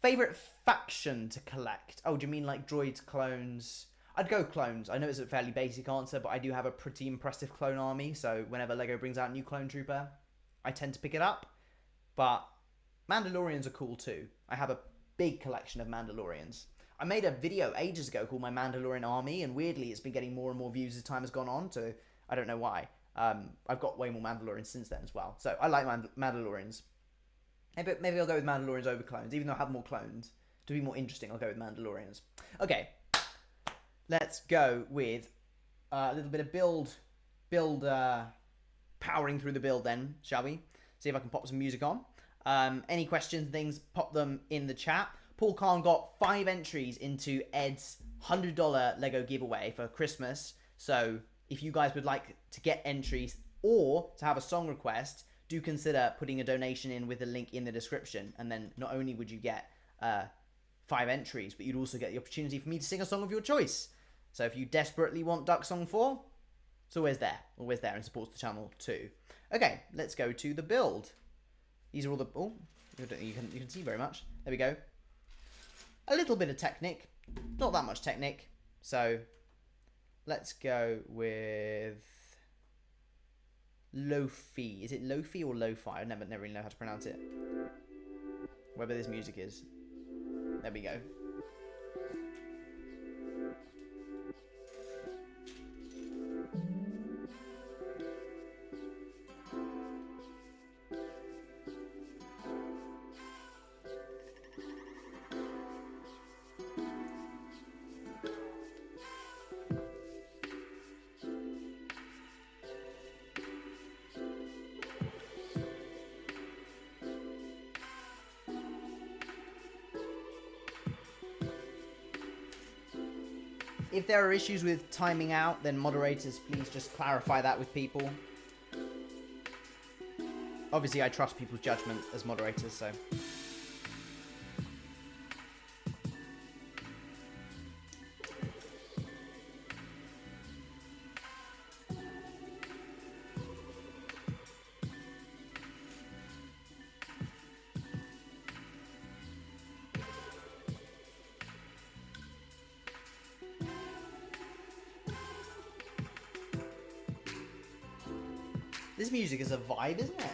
Favourite faction to collect? Oh, do you mean like droids, clones? I'd go clones. I know it's a fairly basic answer, but I do have a pretty impressive clone army, so whenever LEGO brings out a new clone trooper, I tend to pick it up. But Mandalorians are cool too. I have a big collection of Mandalorians. I made a video ages ago called My Mandalorian Army, and weirdly it's been getting more and more views as time has gone on, so I don't know why. I've got way more Mandalorians since then as well. So I like Mandalorians. Maybe I'll go with Mandalorians over clones, even though I have more clones. To be more interesting, I'll go with Mandalorians. Okay, let's go with a little bit of build powering through the build then, shall we? See if I can pop some music on. Any questions, things, pop them in the chat. Paul Kahn got 5 entries into Ed's $100 LEGO giveaway for Christmas. So if you guys would like to get entries or to have a song request, do consider putting a donation in with a link in the description. And then not only would you get 5 entries, but you'd also get the opportunity for me to sing a song of your choice. So if you desperately want Duck Song 4, it's always there, and supports the channel too. Okay, let's go to the build. These are all the... Oh, you can see very much. There we go. A little bit of Technic. Not that much Technic. So, let's go with... Lo-fi. Is it Lo-fi or Lo-fi? I never really know how to pronounce it. Wherever this music is. There we go. If there are issues with timing out, then moderators, please just clarify that with people. Obviously, I trust people's judgment as moderators, so... This music is a vibe, isn't it?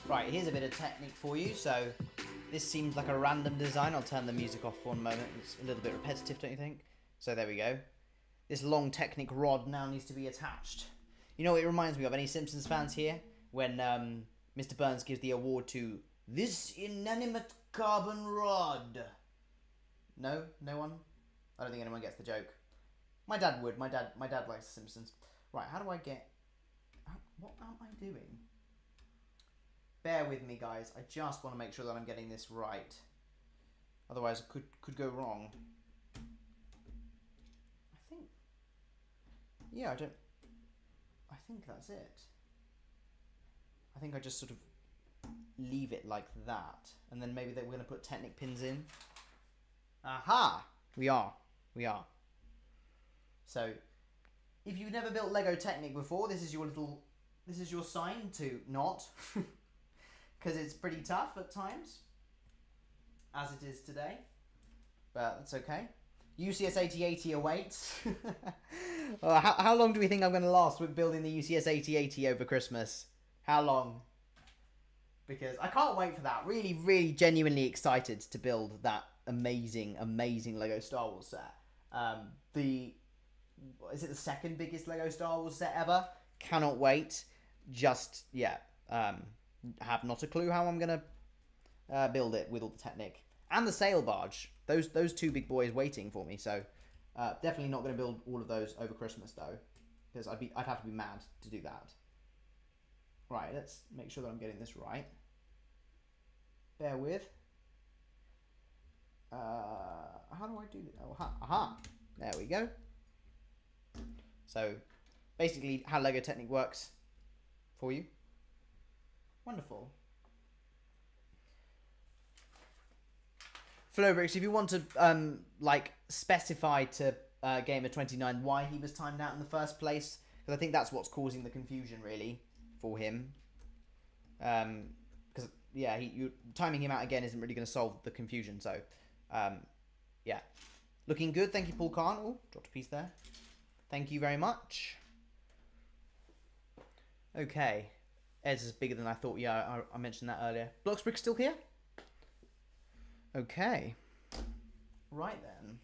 Right, here's a bit of Technic for you. So this seems like a random design. I'll turn the music off for one moment. It's a little bit repetitive, don't you think? So there we go. This long Technic rod now needs to be attached. You know what it reminds me of? Any Simpsons fans here? When Mr. Burns gives the award to this inanimate carbon rod. No? No one? I don't think anyone gets the joke. My dad would. My dad likes The Simpsons. Right, how do I get... What am I doing? Bear with me, guys. I just want to make sure that I'm getting this right. Otherwise, it could go wrong. I think... Yeah, I think that's it. I think I just sort of leave it like that. And then maybe we're going to put Technic pins in. Aha! We are. So, if you've never built Lego Technic before, this is your sign to not. Because it's pretty tough at times. As it is today. But that's okay. UCS 8080 awaits. How long do we think I'm going to last with building the UCS 8080 over Christmas? How long? Because I can't wait for that. Really, really genuinely excited to build that amazing, amazing Lego Star Wars set. Is it the second biggest Lego Star Wars set ever? Cannot wait. Just, yeah. Have not a clue how I'm going to build it with all the Technic. And the sail barge. Those two big boys waiting for me. So, definitely not going to build all of those over Christmas, though. Because I'd have to be mad to do that. Right, let's make sure that I'm getting this right. Bear with. How do I do this? Oh, aha. There we go. So, basically, how Lego Technic works for you. Wonderful. Flowbricks, if you want to, specify to Gamer29 why he was timed out in the first place, because I think that's what's causing the confusion, really, for him. Because, yeah, timing him out again isn't really going to solve the confusion, so, yeah. Looking good, thank you, Paul Khan. Oh, dropped a piece there. Thank you very much. Okay. Ed's is bigger than I thought. Yeah, I mentioned that earlier. Bloxbrick's still here? Okay. Right then.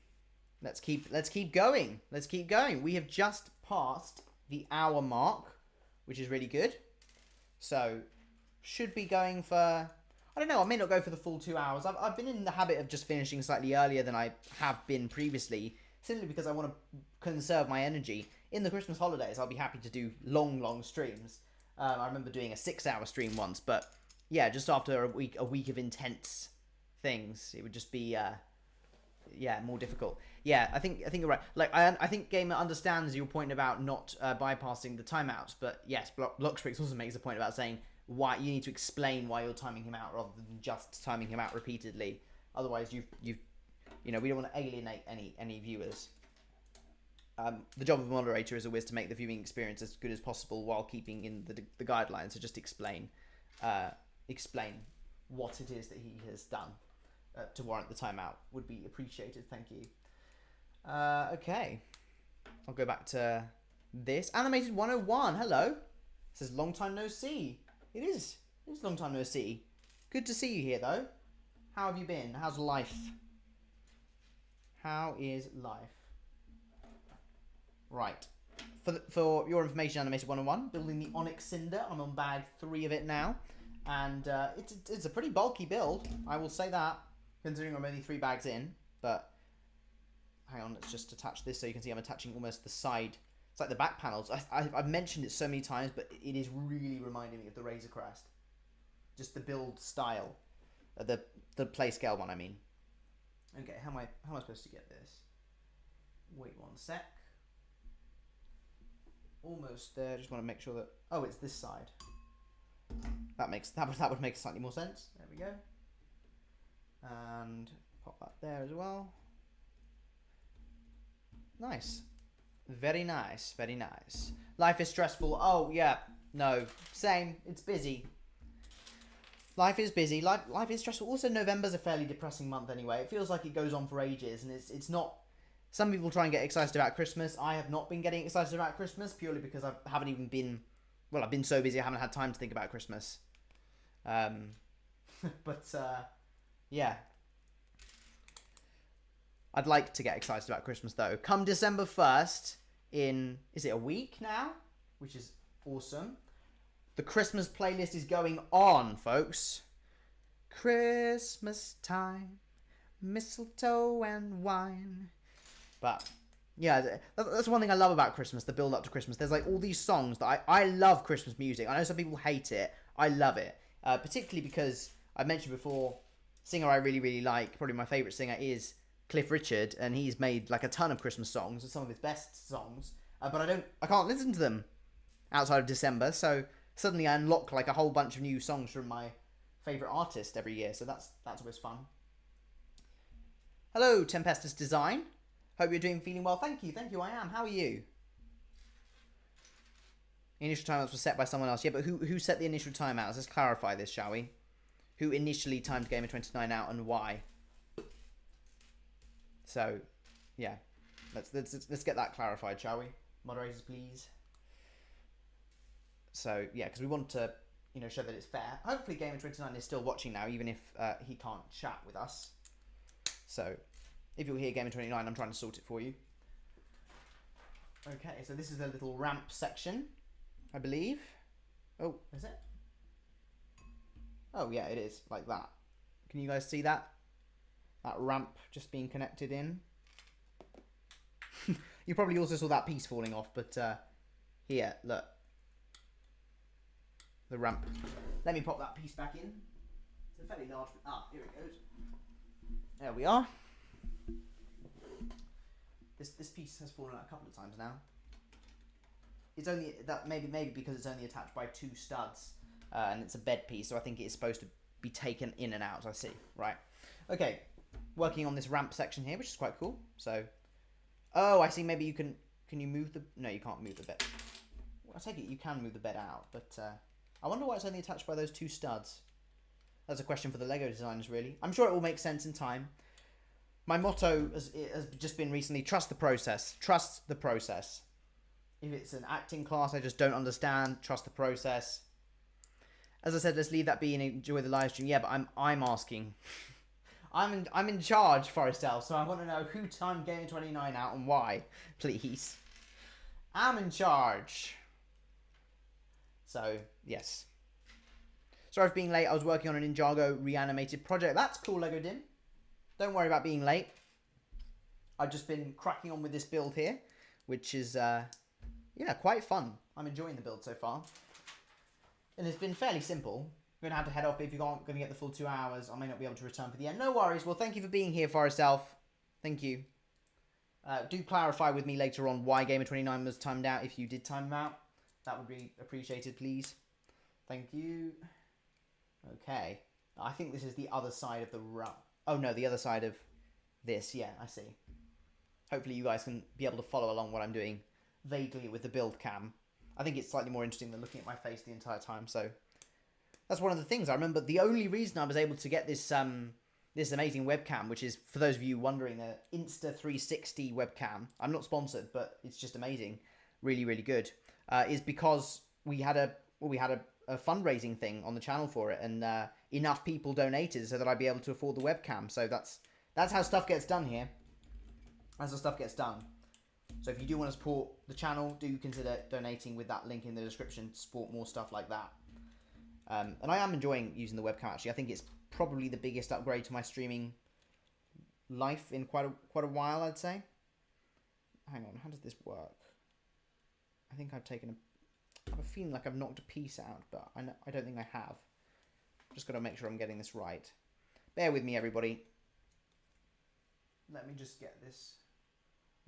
Let's keep going. Let's keep going. We have just passed the hour mark, which is really good. So, should be going for... I don't know, I may not go for the full 2 hours. I've been in the habit of just finishing slightly earlier than I have been previously, simply because I want to conserve my energy. In the Christmas holidays, I'll be happy to do long streams. I remember doing a 6-hour stream once, but yeah, just after a week of intense things, it would just be yeah, more difficult. Yeah, I think you're right. Like I think Gamer understands your point about not bypassing the timeouts, but yes, Blocksprix also makes a point about saying why you need to explain why you're timing him out rather than just timing him out repeatedly. Otherwise, you know, we don't want to alienate any viewers. The job of a moderator is always to make the viewing experience as good as possible while keeping in the guidelines. So just explain what it is that he has done to warrant the timeout would be appreciated. Thank you. Okay, I'll go back to this. Animated 101. Hello. It says long time no see. It is long time no see. Good to see you here though. How have you been? How's life? How is life? Right. For your information, Animated 101, building the Onyx Cinder. I'm on bag 3 of it now. And it's a pretty bulky build, I will say that, considering I'm only 3 bags in. But hang on, let's just attach this so you can see I'm attaching almost the side. It's like the back panels. I've mentioned it so many times, but it is really reminding me of the Razor Crest. Just the build style. The play scale one, I mean. Okay, how am I supposed to get this? Wait one sec. Almost there. Just want to make sure that... Oh, it's this side. That would make slightly more sense. There we go. And pop that there as well. Nice. Very nice. Very nice. Life is stressful. Oh, yeah. No. Same. It's busy. Life is busy. Life is stressful. Also, November's a fairly depressing month anyway. It feels like it goes on for ages, and it's not... Some people try and get excited about Christmas. I have not been getting excited about Christmas purely because I haven't even been... Well, I've been so busy I haven't had time to think about Christmas. But yeah, I'd like to get excited about Christmas though. Come December 1st, is it a week now? Which is awesome. The Christmas playlist is going on, folks. Christmas time, mistletoe and wine. But yeah, that's one thing I love about Christmas, the build up to Christmas. There's like all these songs that I love Christmas music. I know some people hate it. I love it. Particularly because I mentioned before, singer I really, really like, probably my favourite singer is Cliff Richard, and he's made like a ton of Christmas songs, and some of his best songs. But I can't listen to them outside of December, so suddenly I unlock like a whole bunch of new songs from my favourite artist every year, so that's always fun. Hello, Tempestus Design. Hope you're feeling well. Thank you, I am. How are you? Initial timeouts were set by someone else. Yeah, but who set the initial timeouts? Let's clarify this, shall we? Who initially timed Gamer 29 out and why? So, yeah. Let's get that clarified, shall we? Moderators, please. So, yeah, because we want to, show that it's fair. Hopefully Gamer 29 is still watching now, even if he can't chat with us. So, if you'll hear Gamer 29, I'm trying to sort it for you. Okay, so this is a little ramp section, I believe. Oh, is it? Oh, yeah, it is, like that. Can you guys see that? That ramp just being connected in. You probably also saw that piece falling off, but here, look. The ramp. Let me pop that piece back in. It's a fairly large... Ah, here it goes. There we are. This piece has fallen out a couple of times now. It's only... maybe because it's only attached by 2 studs. And it's a bed piece, so I think it's supposed to be taken in and out. I see. Right. Okay. Working on this ramp section here, which is quite cool. So... Oh, I see. Maybe you can you move the... No, you can't move the bed. I take it you can move the bed out, but I wonder why it's only attached by those 2 studs. That's a question for the Lego designers, really. I'm sure it will make sense in time. My motto has just been recently, trust the process. Trust the process. If it's an acting class I just don't understand, trust the process. As I said, let's leave that be and enjoy the live stream. Yeah, but I'm asking... I'm in charge, Forestel, so I want to know who timed Gamer 29 out and why, please. I'm in charge. So, yes. Sorry for being late. I was working on an Ninjago reanimated project. That's cool, Lego Dim. Don't worry about being late. I've just been cracking on with this build here, which is, yeah, quite fun. I'm enjoying the build so far. And it's been fairly simple. I'm going to have to head off, but if you aren't going to get the full 2 hours, I may not be able to return for the end. No worries. Well, thank you for being here, Forest Elf. Thank you. Do clarify with me later on why Gamer 29 was timed out, if you did time him out. That would be appreciated, please. Thank you. Okay. I think this is the other side of the run. Oh, no, the other side of this. Yeah, I see. Hopefully you guys can be able to follow along what I'm doing vaguely with the build cam. I think it's slightly more interesting than looking at my face the entire time, so... That's one of the things. I remember the only reason I was able to get this this amazing webcam, which is, for those of you wondering, an Insta360 webcam. I'm not sponsored, but it's just amazing. Really, really good. Is because we had a fundraising thing on the channel for it, and enough people donated so that I'd be able to afford the webcam. So that's how stuff gets done here. That's how stuff gets done. So if you do want to support the channel, do consider donating with that link in the description to support more stuff like that. And I am enjoying using the webcam, actually. I think it's probably the biggest upgrade to my streaming life in quite a while, I'd say. Hang on, how does this work? I think I have a feeling like I've knocked a piece out, but I don't think I have. Just got to make sure I'm getting this right. Bear with me, everybody. Let me just get this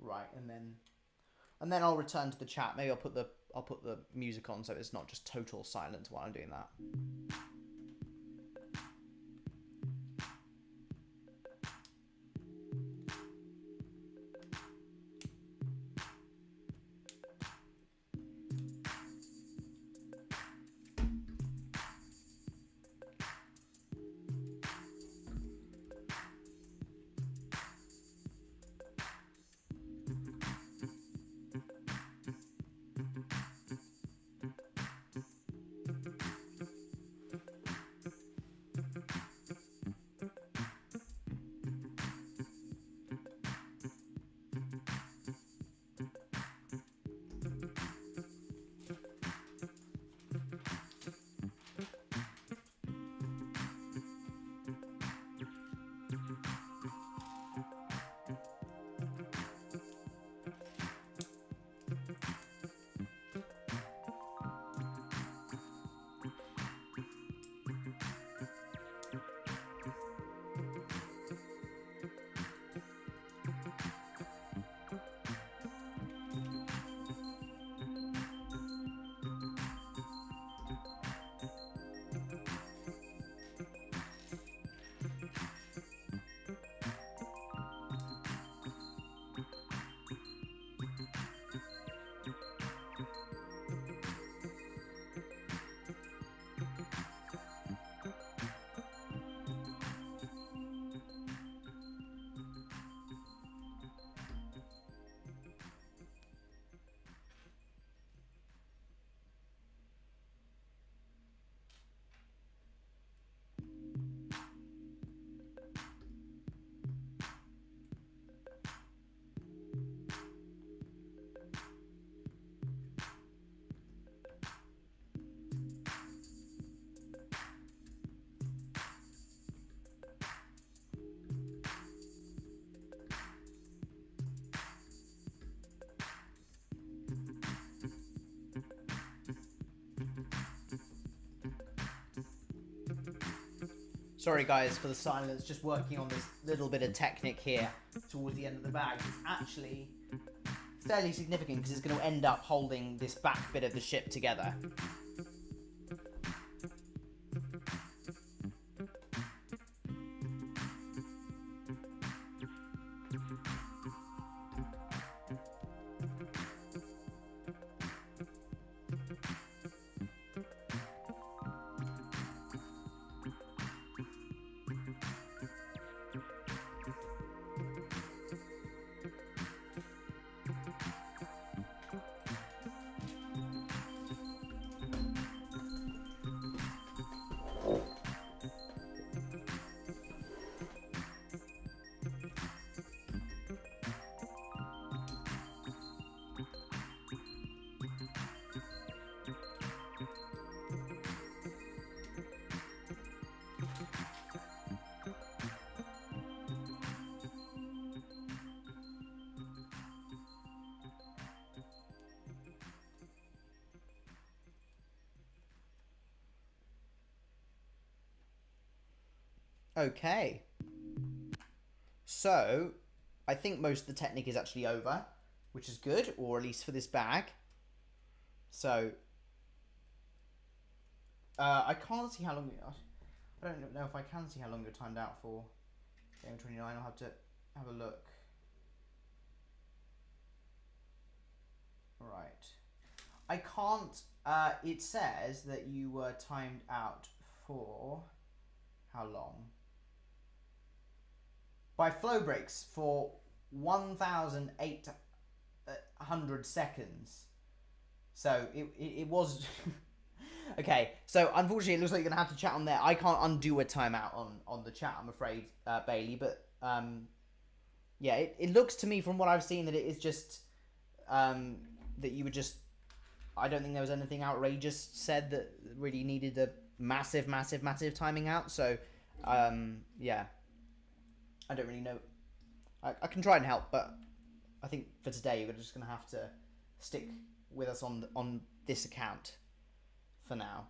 right, and then I'll return to the chat. Maybe I'll put the music on so it's not just total silence while I'm doing that. Sorry guys for the silence, just working on this little bit of Technic here towards the end of the bag. It's actually fairly significant because it's going to end up holding this back bit of the ship together. Okay, so I think most of the Technic is actually over, which is good, or at least for this bag. So I can't see how long. I don't know if I can see how long you're timed out for. Game 29. I'll have to have a look. Right, I can't. It says that you were timed out for how long? By flow breaks for 1,800 seconds. So it was okay. So unfortunately, it looks like you're gonna have to chat on there. I can't undo a timeout on the chat, I'm afraid, Bailey. But yeah, it looks to me from what I've seen that it is just that you were just. I don't think there was anything outrageous said that really needed a massive timing out. So yeah. I don't really know. I can try and help, but I think for today you're just going to have to stick with us on this account for now.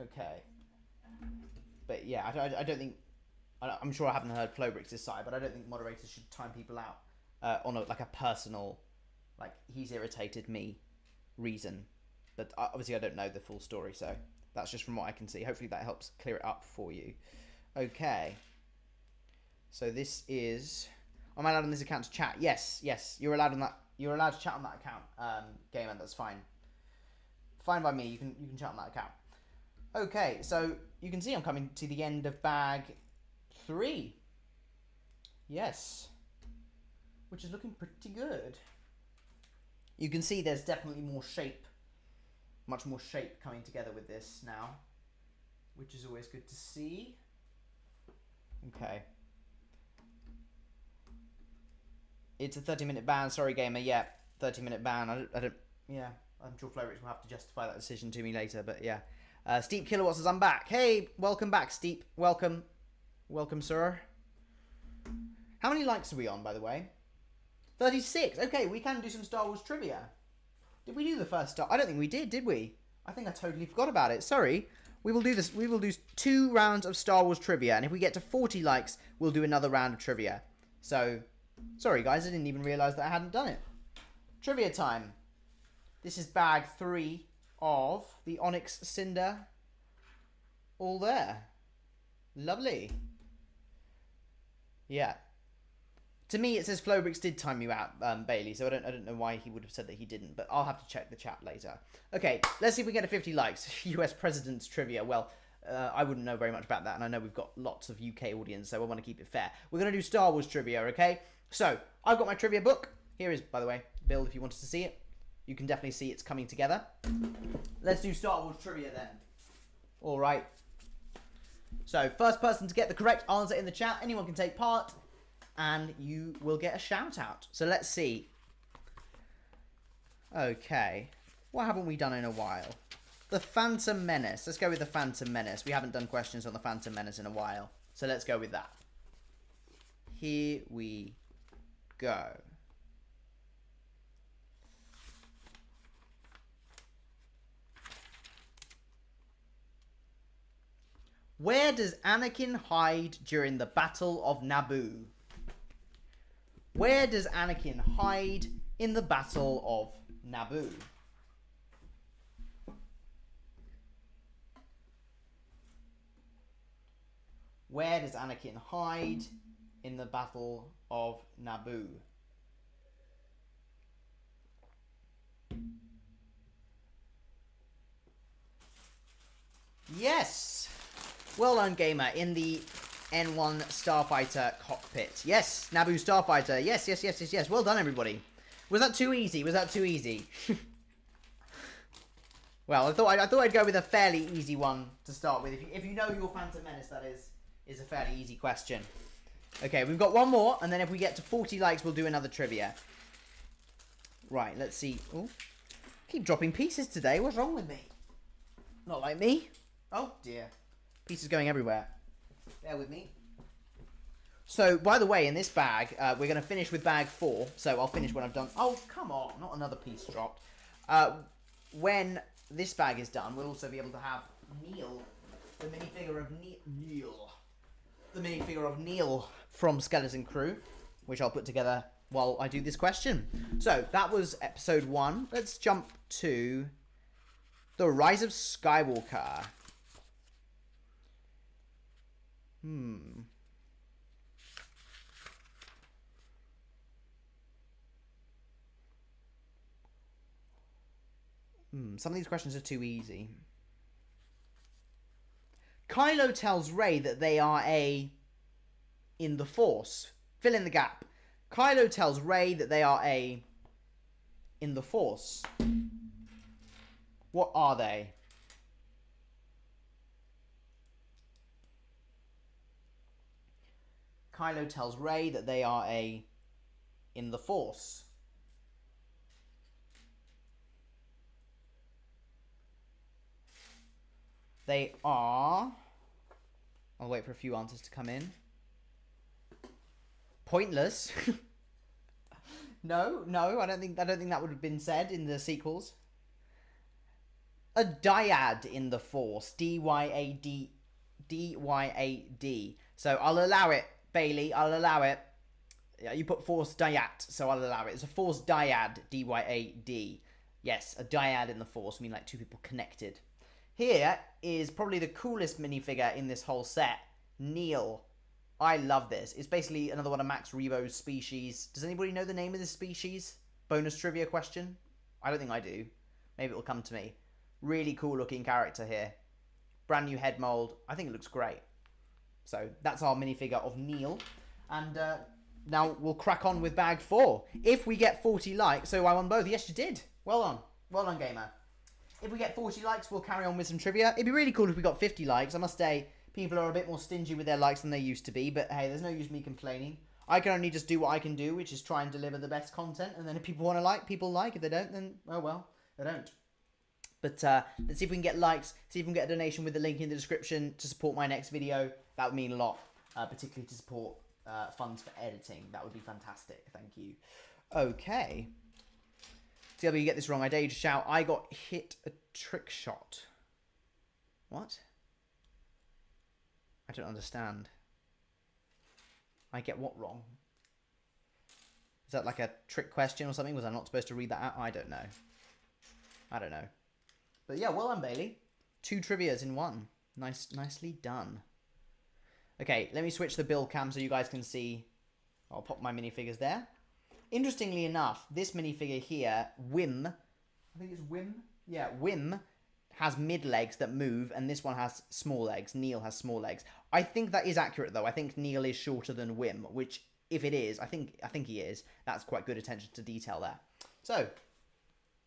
Okay. But yeah, I don't think... I'm sure I haven't heard Flowbricks this side, but I don't think moderators should time people out on a personal, like, he's irritated me reason. But obviously I don't know the full story, so that's just from what I can see. Hopefully that helps clear it up for you. Okay. So this is... Am I allowed on this account to chat? Yes, you're allowed on that. You're allowed to chat on that account, Gamer. That's fine. Fine by me. You can chat on that account. Okay, so you can see I'm coming to the end of bag 3. Yes, which is looking pretty good. You can see there's definitely more shape, much more shape coming together with this now, which is always good to see. Okay. It's a 30-minute ban. Sorry, Gamer. Yeah, 30-minute ban. I don't. Yeah, I'm sure Flowrich will have to justify that decision to me later. But yeah, Steep Kilowatts says I'm back. Hey, welcome back, Steep. Welcome, sir. How many likes are we on, by the way? 36. Okay, we can do some Star Wars trivia. Did we do the first Star? I don't think we did we? I think I totally forgot about it. Sorry. We will do this. We will do 2 rounds of Star Wars trivia, and if we get to 40 likes, we'll do another round of trivia. So. Sorry guys, I didn't even realise that I hadn't done it. Trivia time. This is bag 3 of the Onyx Cinder. All there. Lovely. Yeah. To me it says Flowbricks did time you out, Bailey, so I don't know why he would have said that he didn't, but I'll have to check the chat later. Okay, let's see if we get to 50 likes. US President's Trivia. Well, I wouldn't know very much about that, and I know we've got lots of UK audience, so I want to keep it fair. We're going to do Star Wars trivia, okay? So, I've got my trivia book. Here is, by the way, build if you wanted to see it. You can definitely see it's coming together. Let's do Star Wars trivia then. All right. So, first person to get the correct answer in the chat, anyone can take part, and you will get a shout out. So, let's see. Okay. What haven't we done in a while? The Phantom Menace. Let's go with the Phantom Menace. We haven't done questions on the Phantom Menace in a while. So, let's go with that. Here we go. Where does Anakin hide during the Battle of Naboo? Where does Anakin hide in the Battle of Naboo? Where does Anakin hide in the Battle of Naboo? Yes! Well done, gamer, in the N1 Starfighter cockpit. Yes, Naboo Starfighter. Yes, yes, yes, yes, yes. Well done, everybody. Was that too easy? Was that too easy? Well, I thought I'd go with a fairly easy one to start with. If you know your Phantom Menace, that is a fairly easy question. Okay, we've got one more, and then if we get to 40 likes, we'll do another trivia. Right, let's see. Oh, keep dropping pieces today. What's wrong with me? Not like me. Oh, dear. Pieces going everywhere. Bear with me. So, by the way, in this bag, we're going to finish with bag 4. So, I'll finish when I've done... Oh, come on. Not another piece dropped. When this bag is done, we'll also be able to have Neil, the minifigure of Neil. The minifigure of Neil from Skeleton Crew, which I'll put together while I do this question. So, that was episode 1. Let's jump to The Rise of Skywalker. Some of these questions are too easy. Kylo tells Rey that they are in the Force. Fill in the gap. Kylo tells Rey that they are in the Force. What are they? Kylo tells Rey that they are in the Force. They are... I'll wait for a few answers to come in. Pointless. No, I don't think that would have been said in the sequels. A dyad in the Force. D-Y-A-D. D-Y-A-D. So I'll allow it, Bailey. I'll allow it. Yeah, you put Force dyad, so I'll allow it. It's a Force dyad. D-Y-A-D. Yes, a dyad in the Force. I mean, like two people connected. Here is probably the coolest minifigure in this whole set. Neil. I love this. It's basically another one of Max Rebo's species. Does anybody know the name of this species? Bonus trivia question? I don't think I do. Maybe it'll come to me. Really cool looking character here. Brand new head mold. I think it looks great. So that's our minifigure of Neil. And now we'll crack on with bag 4. If we get 40 likes, so I won both. Yes, you did. Well done. Well done, gamer. If we get 40 likes, we'll carry on with some trivia. It'd be really cool if we got 50 likes. I must say, people are a bit more stingy with their likes than they used to be. But hey, there's no use me complaining. I can only just do what I can do, which is try and deliver the best content. And then if people want to like, people like. If they don't, then, oh well, they don't. But let's see if we can get likes. See if we can get a donation with the link in the description to support my next video. That would mean a lot, particularly to support funds for editing. That would be fantastic. Thank you. Okay. See how you get this wrong. I dare you to shout, I got hit a trick shot. What? I don't understand. I get what wrong? Is that like a trick question or something? Was I not supposed to read that out? I don't know. I don't know. But yeah, well done, Bailey. 2 trivias in 1. Nicely done. Okay, let me switch the build cam so you guys can see. I'll pop my minifigures there. Interestingly enough, this minifigure here, Whim, I think it's Whim? Yeah, Whim has mid legs that move, and this one has small legs. Neil has small legs. I think that is accurate, though. I think Neil is shorter than Whim, which, if it is, I think he is. That's quite good attention to detail there. So,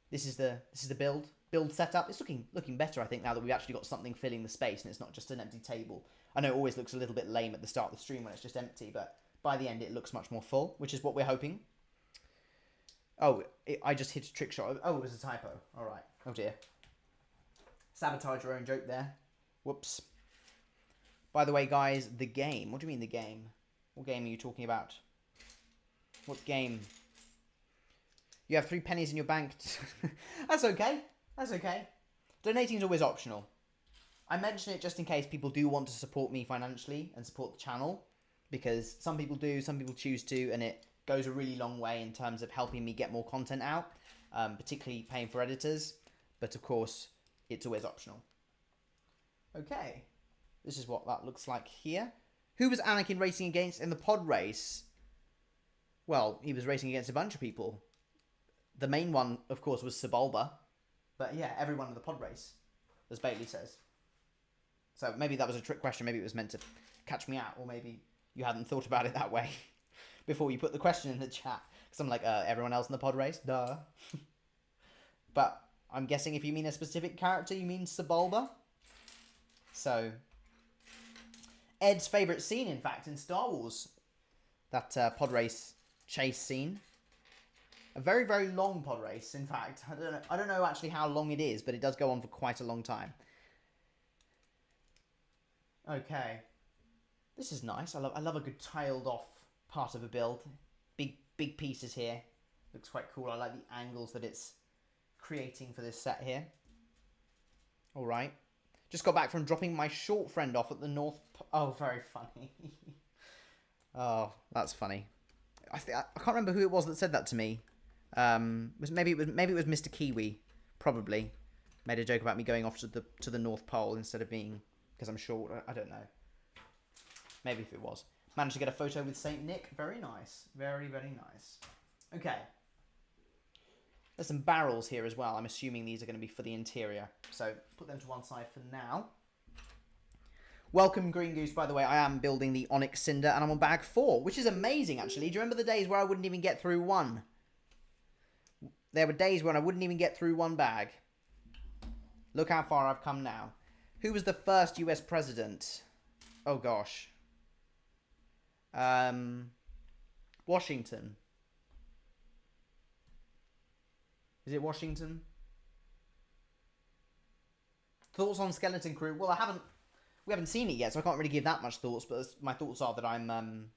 this is the build setup. It's looking better, I think, now that we've actually got something filling the space, and it's not just an empty table. I know it always looks a little bit lame at the start of the stream when it's just empty, but by the end it looks much more full, which is what we're hoping. Oh, I just hit a trick shot. Oh, it was a typo. All right. Oh, dear. Sabotage your own joke there. Whoops. By the way, guys, the game. What do you mean the game? What game are you talking about? What game? You have 3 pennies in your bank. That's okay. That's okay. Donating is always optional. I mention it just in case people do want to support me financially and support the channel, because some people do, some people choose to, and it goes a really long way in terms of helping me get more content out, particularly paying for editors, but of course, it's always optional. Okay, this is what that looks like here. Who was Anakin racing against in the pod race? Well, he was racing against a bunch of people. The main one, of course, was Sebulba. But yeah, everyone in the pod race, as Bailey says. So maybe that was a trick question. Maybe it was meant to catch me out. Or maybe you hadn't thought about it that way before you put the question in the chat. Because I'm like, everyone else in the pod race? Duh. But I'm guessing if you mean a specific character, you mean Sebulba. So, Ed's favourite scene, in fact, in Star Wars. That pod race chase scene. A very, very long pod race, in fact. I don't know actually how long it is, but it does go on for quite a long time. Okay. This is nice. I love a good tailed off part of a build. Big pieces here. Looks quite cool. I like the angles that it's creating for this set here. Alright. Just got back from dropping my short friend off at the North... Oh, very funny. Oh, that's funny. I can't remember who it was that said that to me. Maybe it was Mr. Kiwi, probably made a joke about me going off to the North Pole instead of being because I'm short. I don't know. Maybe if it was. Managed to get a photo with Saint Nick. Very nice. Very, very nice. Okay. There's some barrels here as well. I'm assuming these are going to be for the interior. So put them to one side for now. Welcome, Green Goose, by the way. I am building the Onyx Cinder and I'm on bag 4, which is amazing, actually. Do you remember the days where I wouldn't even get through one? There were days when I wouldn't even get through one bag. Look how far I've come now. Who was the first US president? Oh, gosh. Washington. Is it Washington? Thoughts on Skeleton Crew? Well, we haven't seen it yet, so I can't really give that much thoughts, but my thoughts are that I am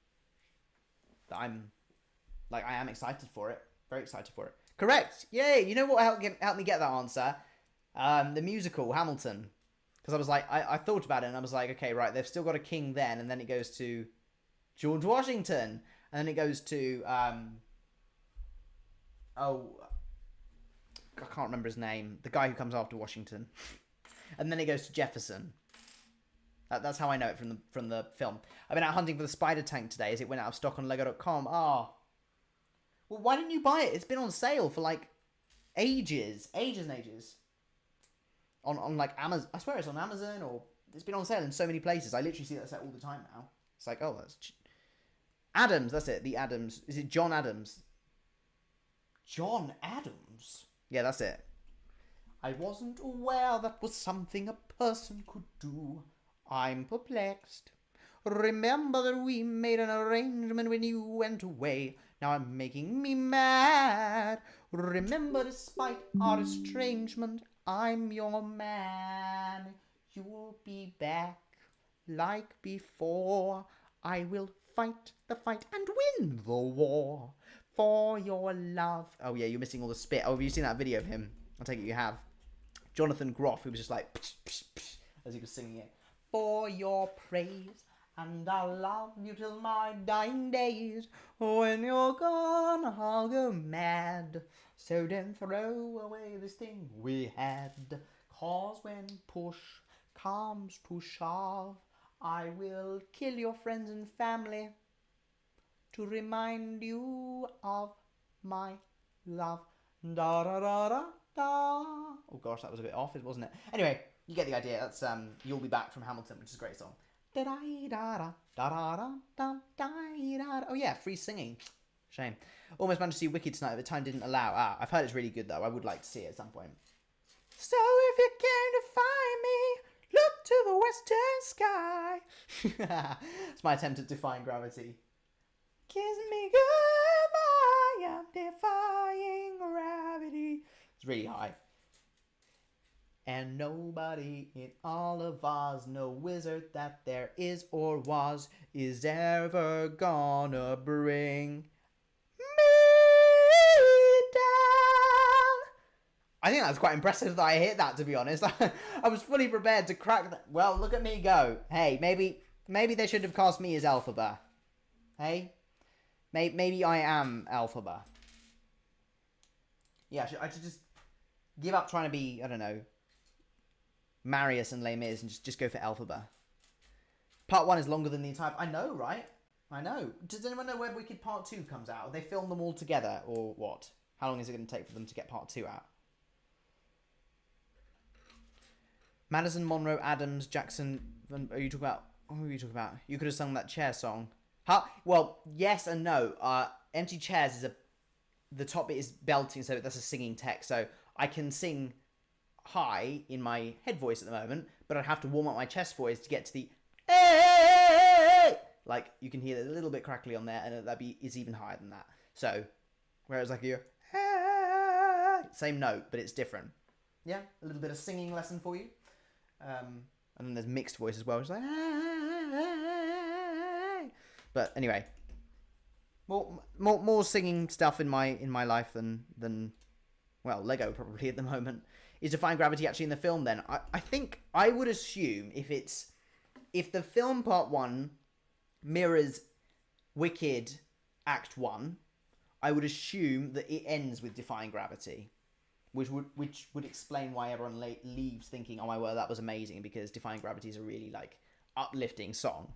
excited for it. Very excited for it. Correct. Yay. You know what helped me get that answer? The musical, Hamilton. Because I was like, I thought about it and I was like, okay, right, they've still got a king then, and then it goes to George Washington. And then it goes to, I can't remember his name. The guy who comes after Washington. And then it goes to Jefferson. That's how I know it from the film. I've been out hunting for the spider tank today as it went out of stock on Lego.com. Oh. Well, why didn't you buy it? It's been on sale for like ages. Ages and ages. On like Amazon. I swear it's on Amazon, or it's been on sale in so many places. I literally see that set all the time now. It's like, oh, that's... Adams, that's it. The Adams. Is it John Adams? John Adams? Yeah, that's it. I wasn't aware that was something a person could do. I'm perplexed. Remember that we made an arrangement when you went away. Now I'm making me mad. Remember, despite our estrangement, I'm your man. You'll be back like before. I will fight the fight and win the war for your love. Oh yeah, you're missing all the spit. Oh, have you seen that video of him? I take it you have. Jonathan Groff, who was just like psh, psh, psh, as he was singing it. For your praise, and I'll love you till my dying days. When you're gone, I'll go mad. So then throw away this thing we had. 'Cause when push comes to shove, I will kill your friends and family to remind you of my love. Da da da da da. Oh gosh, that was a bit off, wasn't it? Anyway, you get the idea. That's You'll Be Back from Hamilton, which is a great song. Da da da da da da da da da. Oh yeah, free singing. Shame. Almost managed to see Wicked tonight, but time didn't allow. I've heard it's really good though. I would like to see it at some point. So if you came to find me, look to the western sky. It's my attempt at defying gravity. Kiss me goodbye, I'm defying gravity. It's really high. And nobody in all of Oz, no wizard that there is or was, is ever gonna bring me down. I think that's quite impressive that I hit that, to be honest. I was fully prepared to crack that. Well, look at me go. Hey, maybe they should have cast me as Elphaba. Hey? Maybe I am Elphaba. Yeah, I should just give up trying to be, I don't know, Marius and Les Mis and just go for Elphaba. Part 1 is longer than the entire... I know, right? I know. Does anyone know where Wicked Part 2 comes out? Have they filmed them all together, or what? How long is it going to take for them to get Part 2 out? Madison, Monroe, Adams, Jackson... Are you talking about... Who are you talking about? You could have sung that Chair song. Huh? Well, yes and no. Empty Chairs is a... The top bit is belting, so that's a singing text. So I can sing high in my head voice at the moment, but I'd have to warm up my chest voice to get to the... Hey! Like, you can hear it a little bit crackly on there, and that is even higher than that. So, whereas like you're... Hey! Same note, but it's different. Yeah, a little bit of singing lesson for you. And then there's mixed voice as well. It's like... Hey! But anyway... More singing stuff in my life than well, Lego probably at the moment. Is Defying Gravity actually in the film then? I think I would assume if the film part 1 mirrors Wicked Act 1, I would assume that it ends with Defying Gravity, which would explain why everyone leaves thinking, oh my word, that was amazing, because Defying Gravity is a really like uplifting song.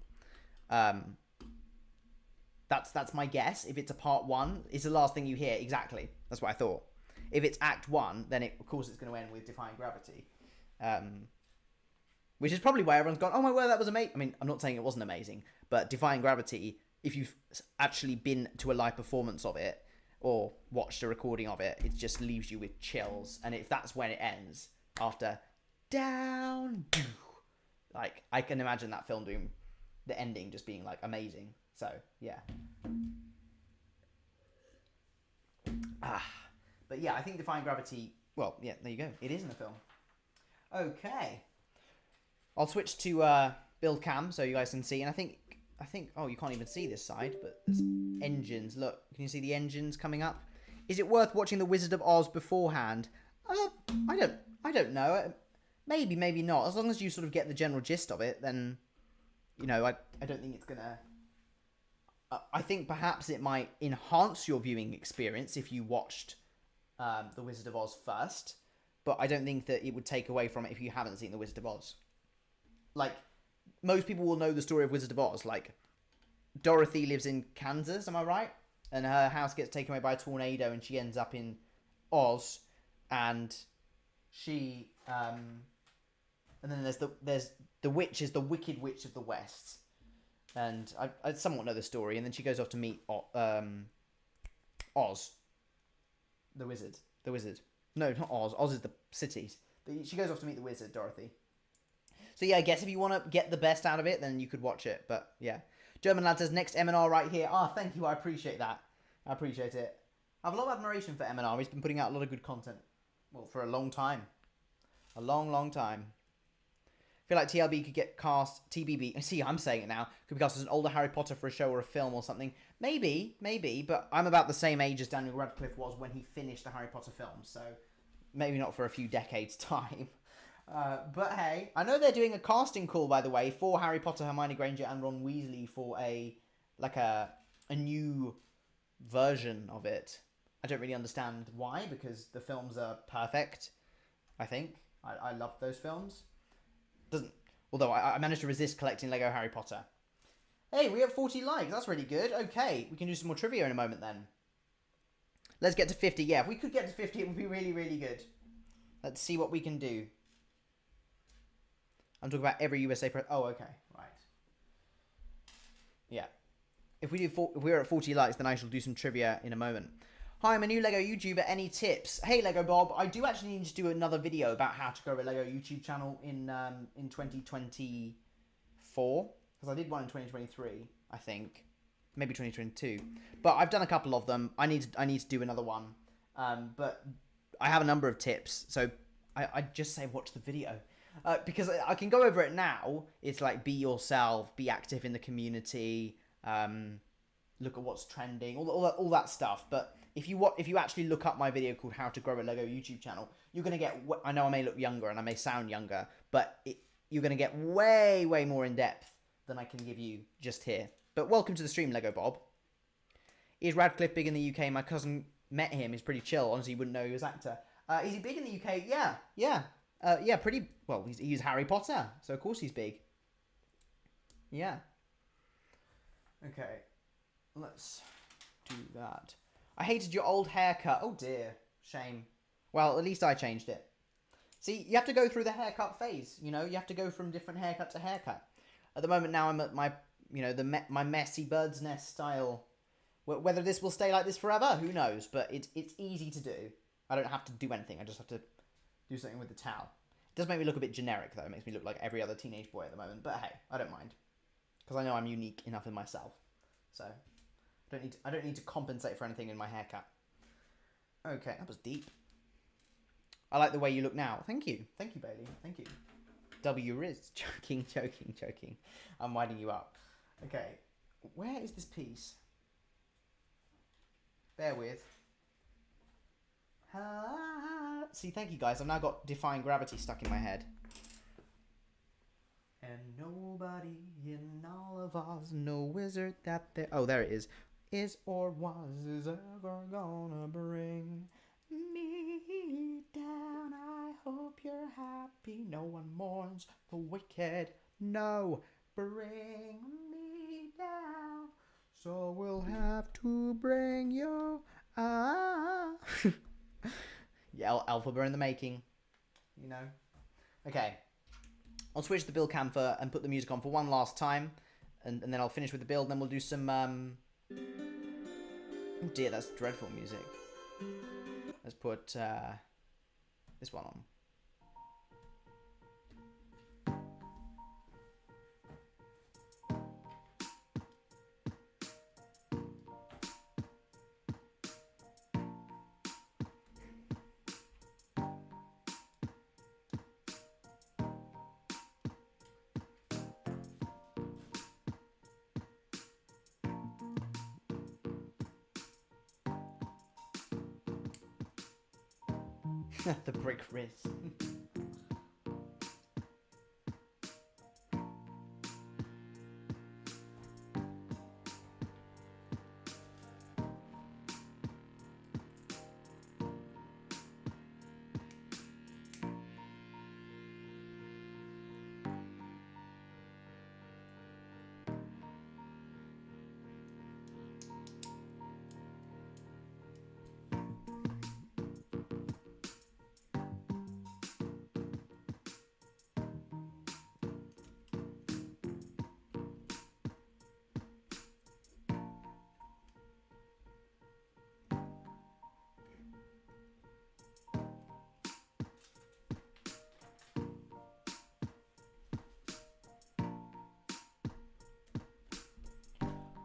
That's my guess. If it's a part 1, it's the last thing you hear. Exactly. That's what I thought. If it's Act 1, then of course it's going to end with Defying Gravity. Which is probably why everyone's gone, oh my word, that was amazing. I mean, I'm not saying it wasn't amazing, but Defying Gravity, if you've actually been to a live performance of it, or watched a recording of it, it just leaves you with chills. And if that's when it ends, after down, like, I can imagine that film doing the ending just being like amazing. So, yeah. But yeah, I think Defying Gravity... Well, yeah, there you go. It is in the film. Okay. I'll switch to build cam so you guys can see. And I think... Oh, you can't even see this side, but there's engines. Look, can you see the engines coming up? Is it worth watching The Wizard of Oz beforehand? I don't know. Maybe, maybe not. As long as you sort of get the general gist of it, then... You know, I don't think it's going to... I think perhaps it might enhance your viewing experience if you watched The Wizard of Oz first, but I don't think that it would take away from it if you haven't seen The Wizard of Oz. Like, most people will know the story of Wizard of Oz. Like, Dorothy lives in Kansas, am I right? And her house gets taken away by a tornado and she ends up in Oz, and she... and then there's the witch is the Wicked Witch of the West. And I somewhat know the story. And then she goes off to meet Oz. The wizard. No, not Oz. Oz is the cities. But she goes off to meet the wizard, Dorothy. So yeah, I guess if you want to get the best out of it, then you could watch it. But yeah. German Lad says, next M&R right here. Thank you. I appreciate that. I appreciate it. I have a lot of admiration for M&R. He's been putting out a lot of good content. Well, for a long time. A long, long time. I feel like TLB could get cast, TBB, see, I'm saying it now, could be cast as an older Harry Potter for a show or a film or something. Maybe, but I'm about the same age as Daniel Radcliffe was when he finished the Harry Potter film, so maybe not for a few decades' time. But hey, I know they're doing a casting call, by the way, for Harry Potter, Hermione Granger, and Ron Weasley for a new version of it. I don't really understand why, because the films are perfect, I think. I love those films. Although I managed to resist collecting Lego Harry Potter. Hey, we have 40 likes. That's really good. Okay, we can do some more trivia in a moment then. Let's get to 50. Yeah, if we could get to 50, it would be really, really good. Let's see what we can do. I'm talking about every USA... Oh, okay. Right. Yeah. If we're at 40 likes, then I shall do some trivia in a moment. Hi, I'm a new Lego YouTuber. Any tips? Hey, Lego Bob. I do actually need to do another video about how to grow a Lego YouTube channel in 2024. Because I did one in 2023, I think. Maybe 2022. But I've done a couple of them. I need to do another one. But I have a number of tips. So I just say watch the video. Because I can go over it now. It's like be yourself. Be active in the community. Look at what's trending. All that stuff. But... if you actually look up my video called How to Grow a Lego YouTube Channel, you're going to get, I know I may look younger and I may sound younger, but you're going to get way, way more in depth than I can give you just here. But welcome to the stream, Lego Bob. Is Radcliffe big in the UK? My cousin met him. He's pretty chill. Honestly, you wouldn't know he was an actor. Is he big in the UK? Yeah, yeah, pretty, well, he's Harry Potter, so of course he's big. Yeah. Okay, let's do that. I hated your old haircut. Oh dear, shame. Well, at least I changed it. See, you have to go through the haircut phase, you know? You have to go from different haircut to haircut. At the moment now I'm at my, you know, my messy bird's nest style. Whether this will stay like this forever, who knows? But it's easy to do. I don't have to do anything. I just have to do something with the towel. It does make me look a bit generic, though. It makes me look like every other teenage boy at the moment. But hey, I don't mind. Because I know I'm unique enough in myself. So, I don't need to compensate for anything in my haircut. Okay, that was deep. I like the way you look now. Thank you. Thank you, Bailey. Thank you. W Riz. Joking, joking, joking. I'm winding you up. Okay. Where is this piece? Bear with. See, thank you guys. I've now got Defying Gravity stuck in my head. And nobody in all of Oz, no wizard that there... Oh, there it is or was is ever gonna bring me down. I hope you're happy. No one mourns the wicked. No, bring me down. So we'll have to bring you yeah, Alpha in the making, you know. Okay, I'll switch the build cam and put the music on for one last time, and then I'll finish with the build. And then we'll do some oh dear, that's dreadful music. Let's put this one on. The brick Riz.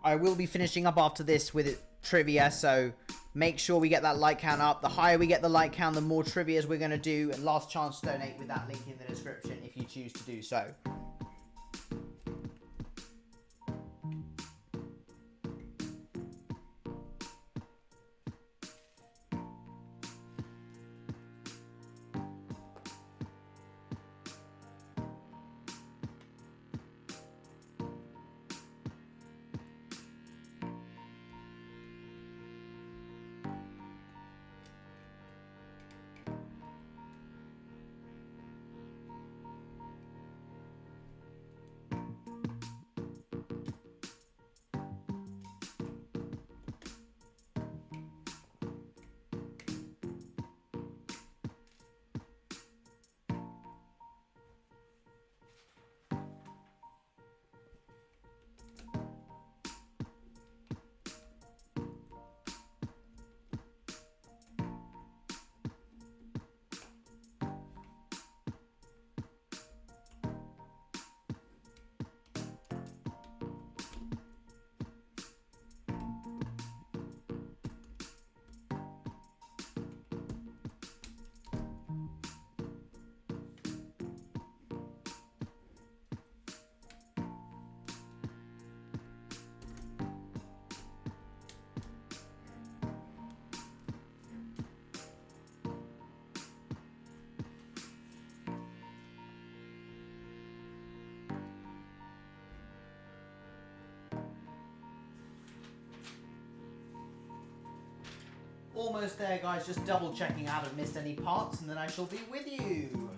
I will be finishing up after this with trivia, so make sure we get that like count up. The higher we get the like count, the more trivias we're going to do. And last chance to donate with that link in the description if you choose to do so. Almost there, guys. Just double checking I haven't missed any parts, and then I shall be with you.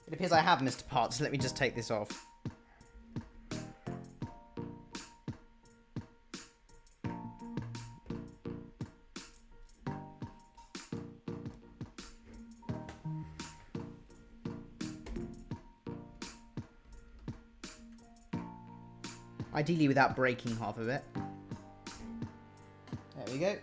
It appears I have missed parts, so let me just take this off. Ideally without breaking half of it. There we go.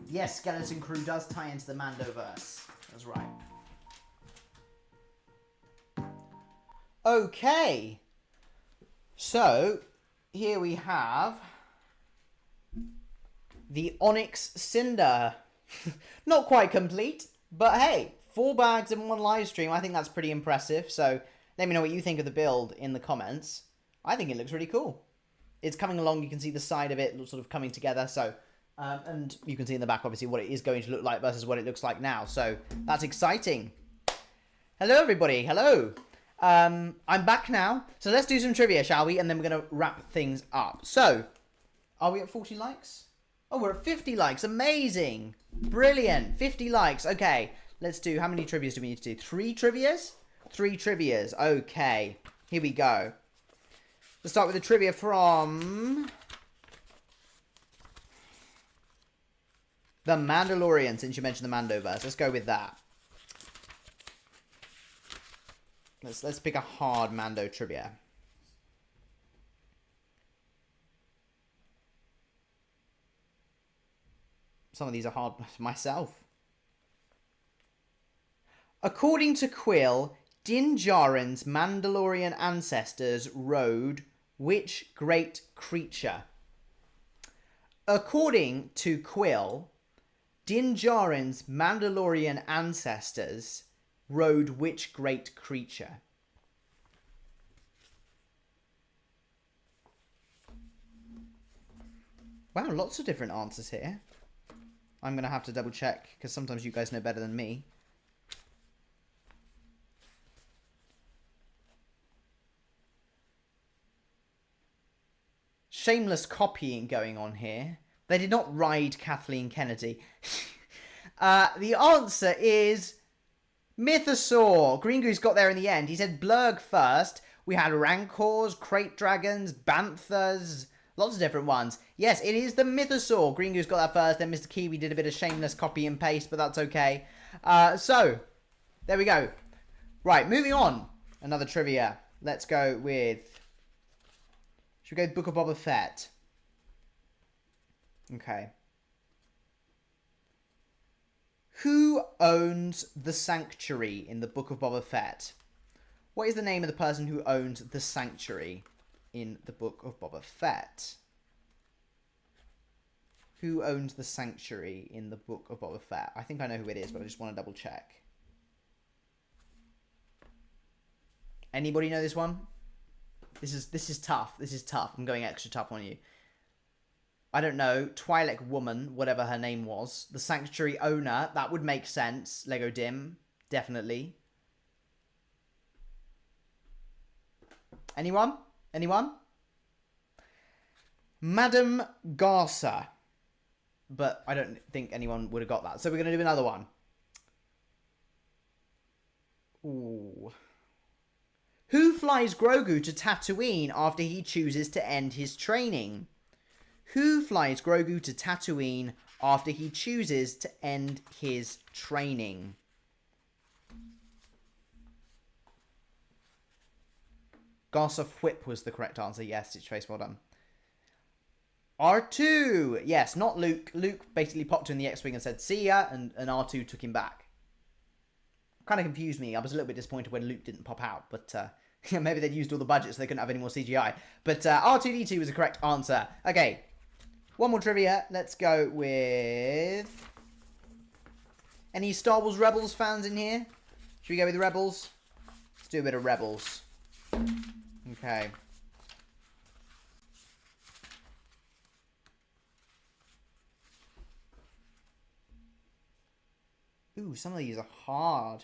Yes, Skeleton Crew does tie into the Mandoverse. That's right. Okay. So, here we have the Onyx Cinder. Not quite complete, but hey, 4 bags in one live stream. I think that's pretty impressive. So, let me know what you think of the build in the comments. I think it looks really cool. It's coming along. You can see the side of it sort of coming together. So, and you can see in the back, obviously, what it is going to look like versus what it looks like now. So that's exciting. Hello, everybody. Hello. I'm back now. So let's do some trivia, shall we? And then we're going to wrap things up. So, are we at 40 likes? Oh, we're at 50 likes. Amazing. Brilliant. 50 likes. Okay. Let's do, how many trivias do we need to do? 3 trivias? 3 trivias. Okay. Here we go. Let's start with the trivia from The Mandalorian, since you mentioned the Mandoverse. Let's go with that. Let's pick a hard Mando trivia. Some of these are hard myself. According to Quill, Din Djarin's Mandalorian ancestors rode which great creature? According to Quill, Din Djarin's Mandalorian ancestors rode which great creature? Wow, lots of different answers here. I'm going to have to double check, because sometimes you guys know better than me. Shameless copying going on here. They did not ride Kathleen Kennedy. The answer is Mythosaur. Green Goose got there in the end. He said Blurg first. We had Rancors, Crate Dragons, Banthas, lots of different ones. Yes, it is the Mythosaur. Green Goose got that first. Then Mr. Kiwi did a bit of shameless copy and paste, but that's okay. So, there we go. Right, moving on. Another trivia. Let's go with... Should we go with Book of Boba Fett? Okay. Who owns the Sanctuary in the Book of Boba Fett? What is the name of the person who owns the Sanctuary in the Book of Boba Fett? Who owns the Sanctuary in the Book of Boba Fett? I think I know who it is, but I just want to double check. Anybody know this one? This is tough. This is tough. I'm going extra tough on you. I don't know. Twi'lek woman, whatever her name was. The Sanctuary owner. That would make sense. Lego Dim. Definitely. Anyone? Anyone? Madame Garza. But I don't think anyone would have got that. So we're going to do another one. Ooh. Who flies Grogu to Tatooine after he chooses to end his training? Who flies Grogu to Tatooine after he chooses to end his training? Garsa Whip was the correct answer. Yes, Stitch Face, well done. R2. Yes, not Luke. Luke basically popped in the X-Wing and said, see ya, and R2 took him back. Kind of confused me. I was a little bit disappointed when Luke didn't pop out, but maybe they'd used all the budget so they couldn't have any more CGI. But R2-D2 was the correct answer. Okay, one more trivia. Let's go with... Any Star Wars Rebels fans in here? Should we go with the Rebels? Let's do a bit of Rebels. Okay. Ooh, some of these are hard.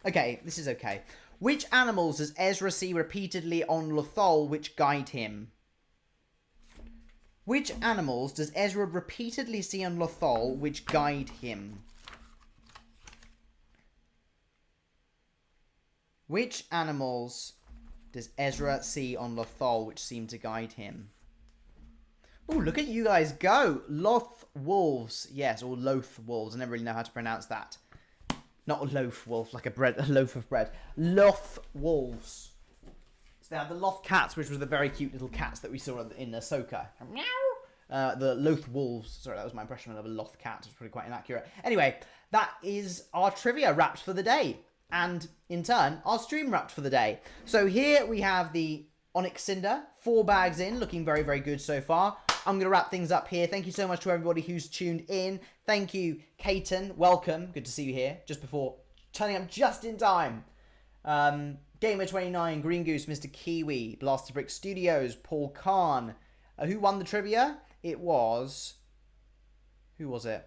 Okay, this is okay. Which animals does Ezra see repeatedly on Lothal which guide him? Which animals does Ezra repeatedly see on Lothal which guide him? Which animals does Ezra see on Lothal which seem to guide him? Oh, look at you guys go. Loth wolves. Yes, or Loth wolves. I never really know how to pronounce that. Not a loaf wolf, like a loaf of bread. Loth wolves. So they have the Loth cats, which was the very cute little cats that we saw in Ahsoka. Meow. The Loth wolves. Sorry, that was my impression of a Loth cat. It's probably quite inaccurate. Anyway, that is our trivia wrapped for the day. And in turn, our stream wrapped for the day. So here we have the Onyx Cinder. 4 bags in, looking very, very good so far. I'm going to wrap things up here. Thank you so much to everybody who's tuned in. Thank you, Caton. Welcome. Good to see you here. Just before turning up just in time. Gamer29, Green Goose, Mr. Kiwi, Blaster Brick Studios, Paul Khan. Who won the trivia? It was... Who was it?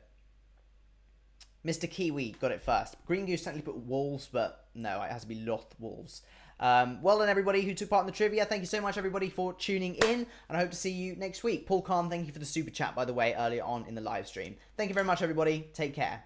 Mr. Kiwi got it first. Green Goose technically put wolves, but no, it has to be Loth wolves. Well done, everybody who took part in the trivia. Thank you so much, everybody, for tuning in, and I hope to see you next week. Paul Khan, thank you for the super chat, by the way, earlier on in the live stream. Thank you very much, everybody. Take care.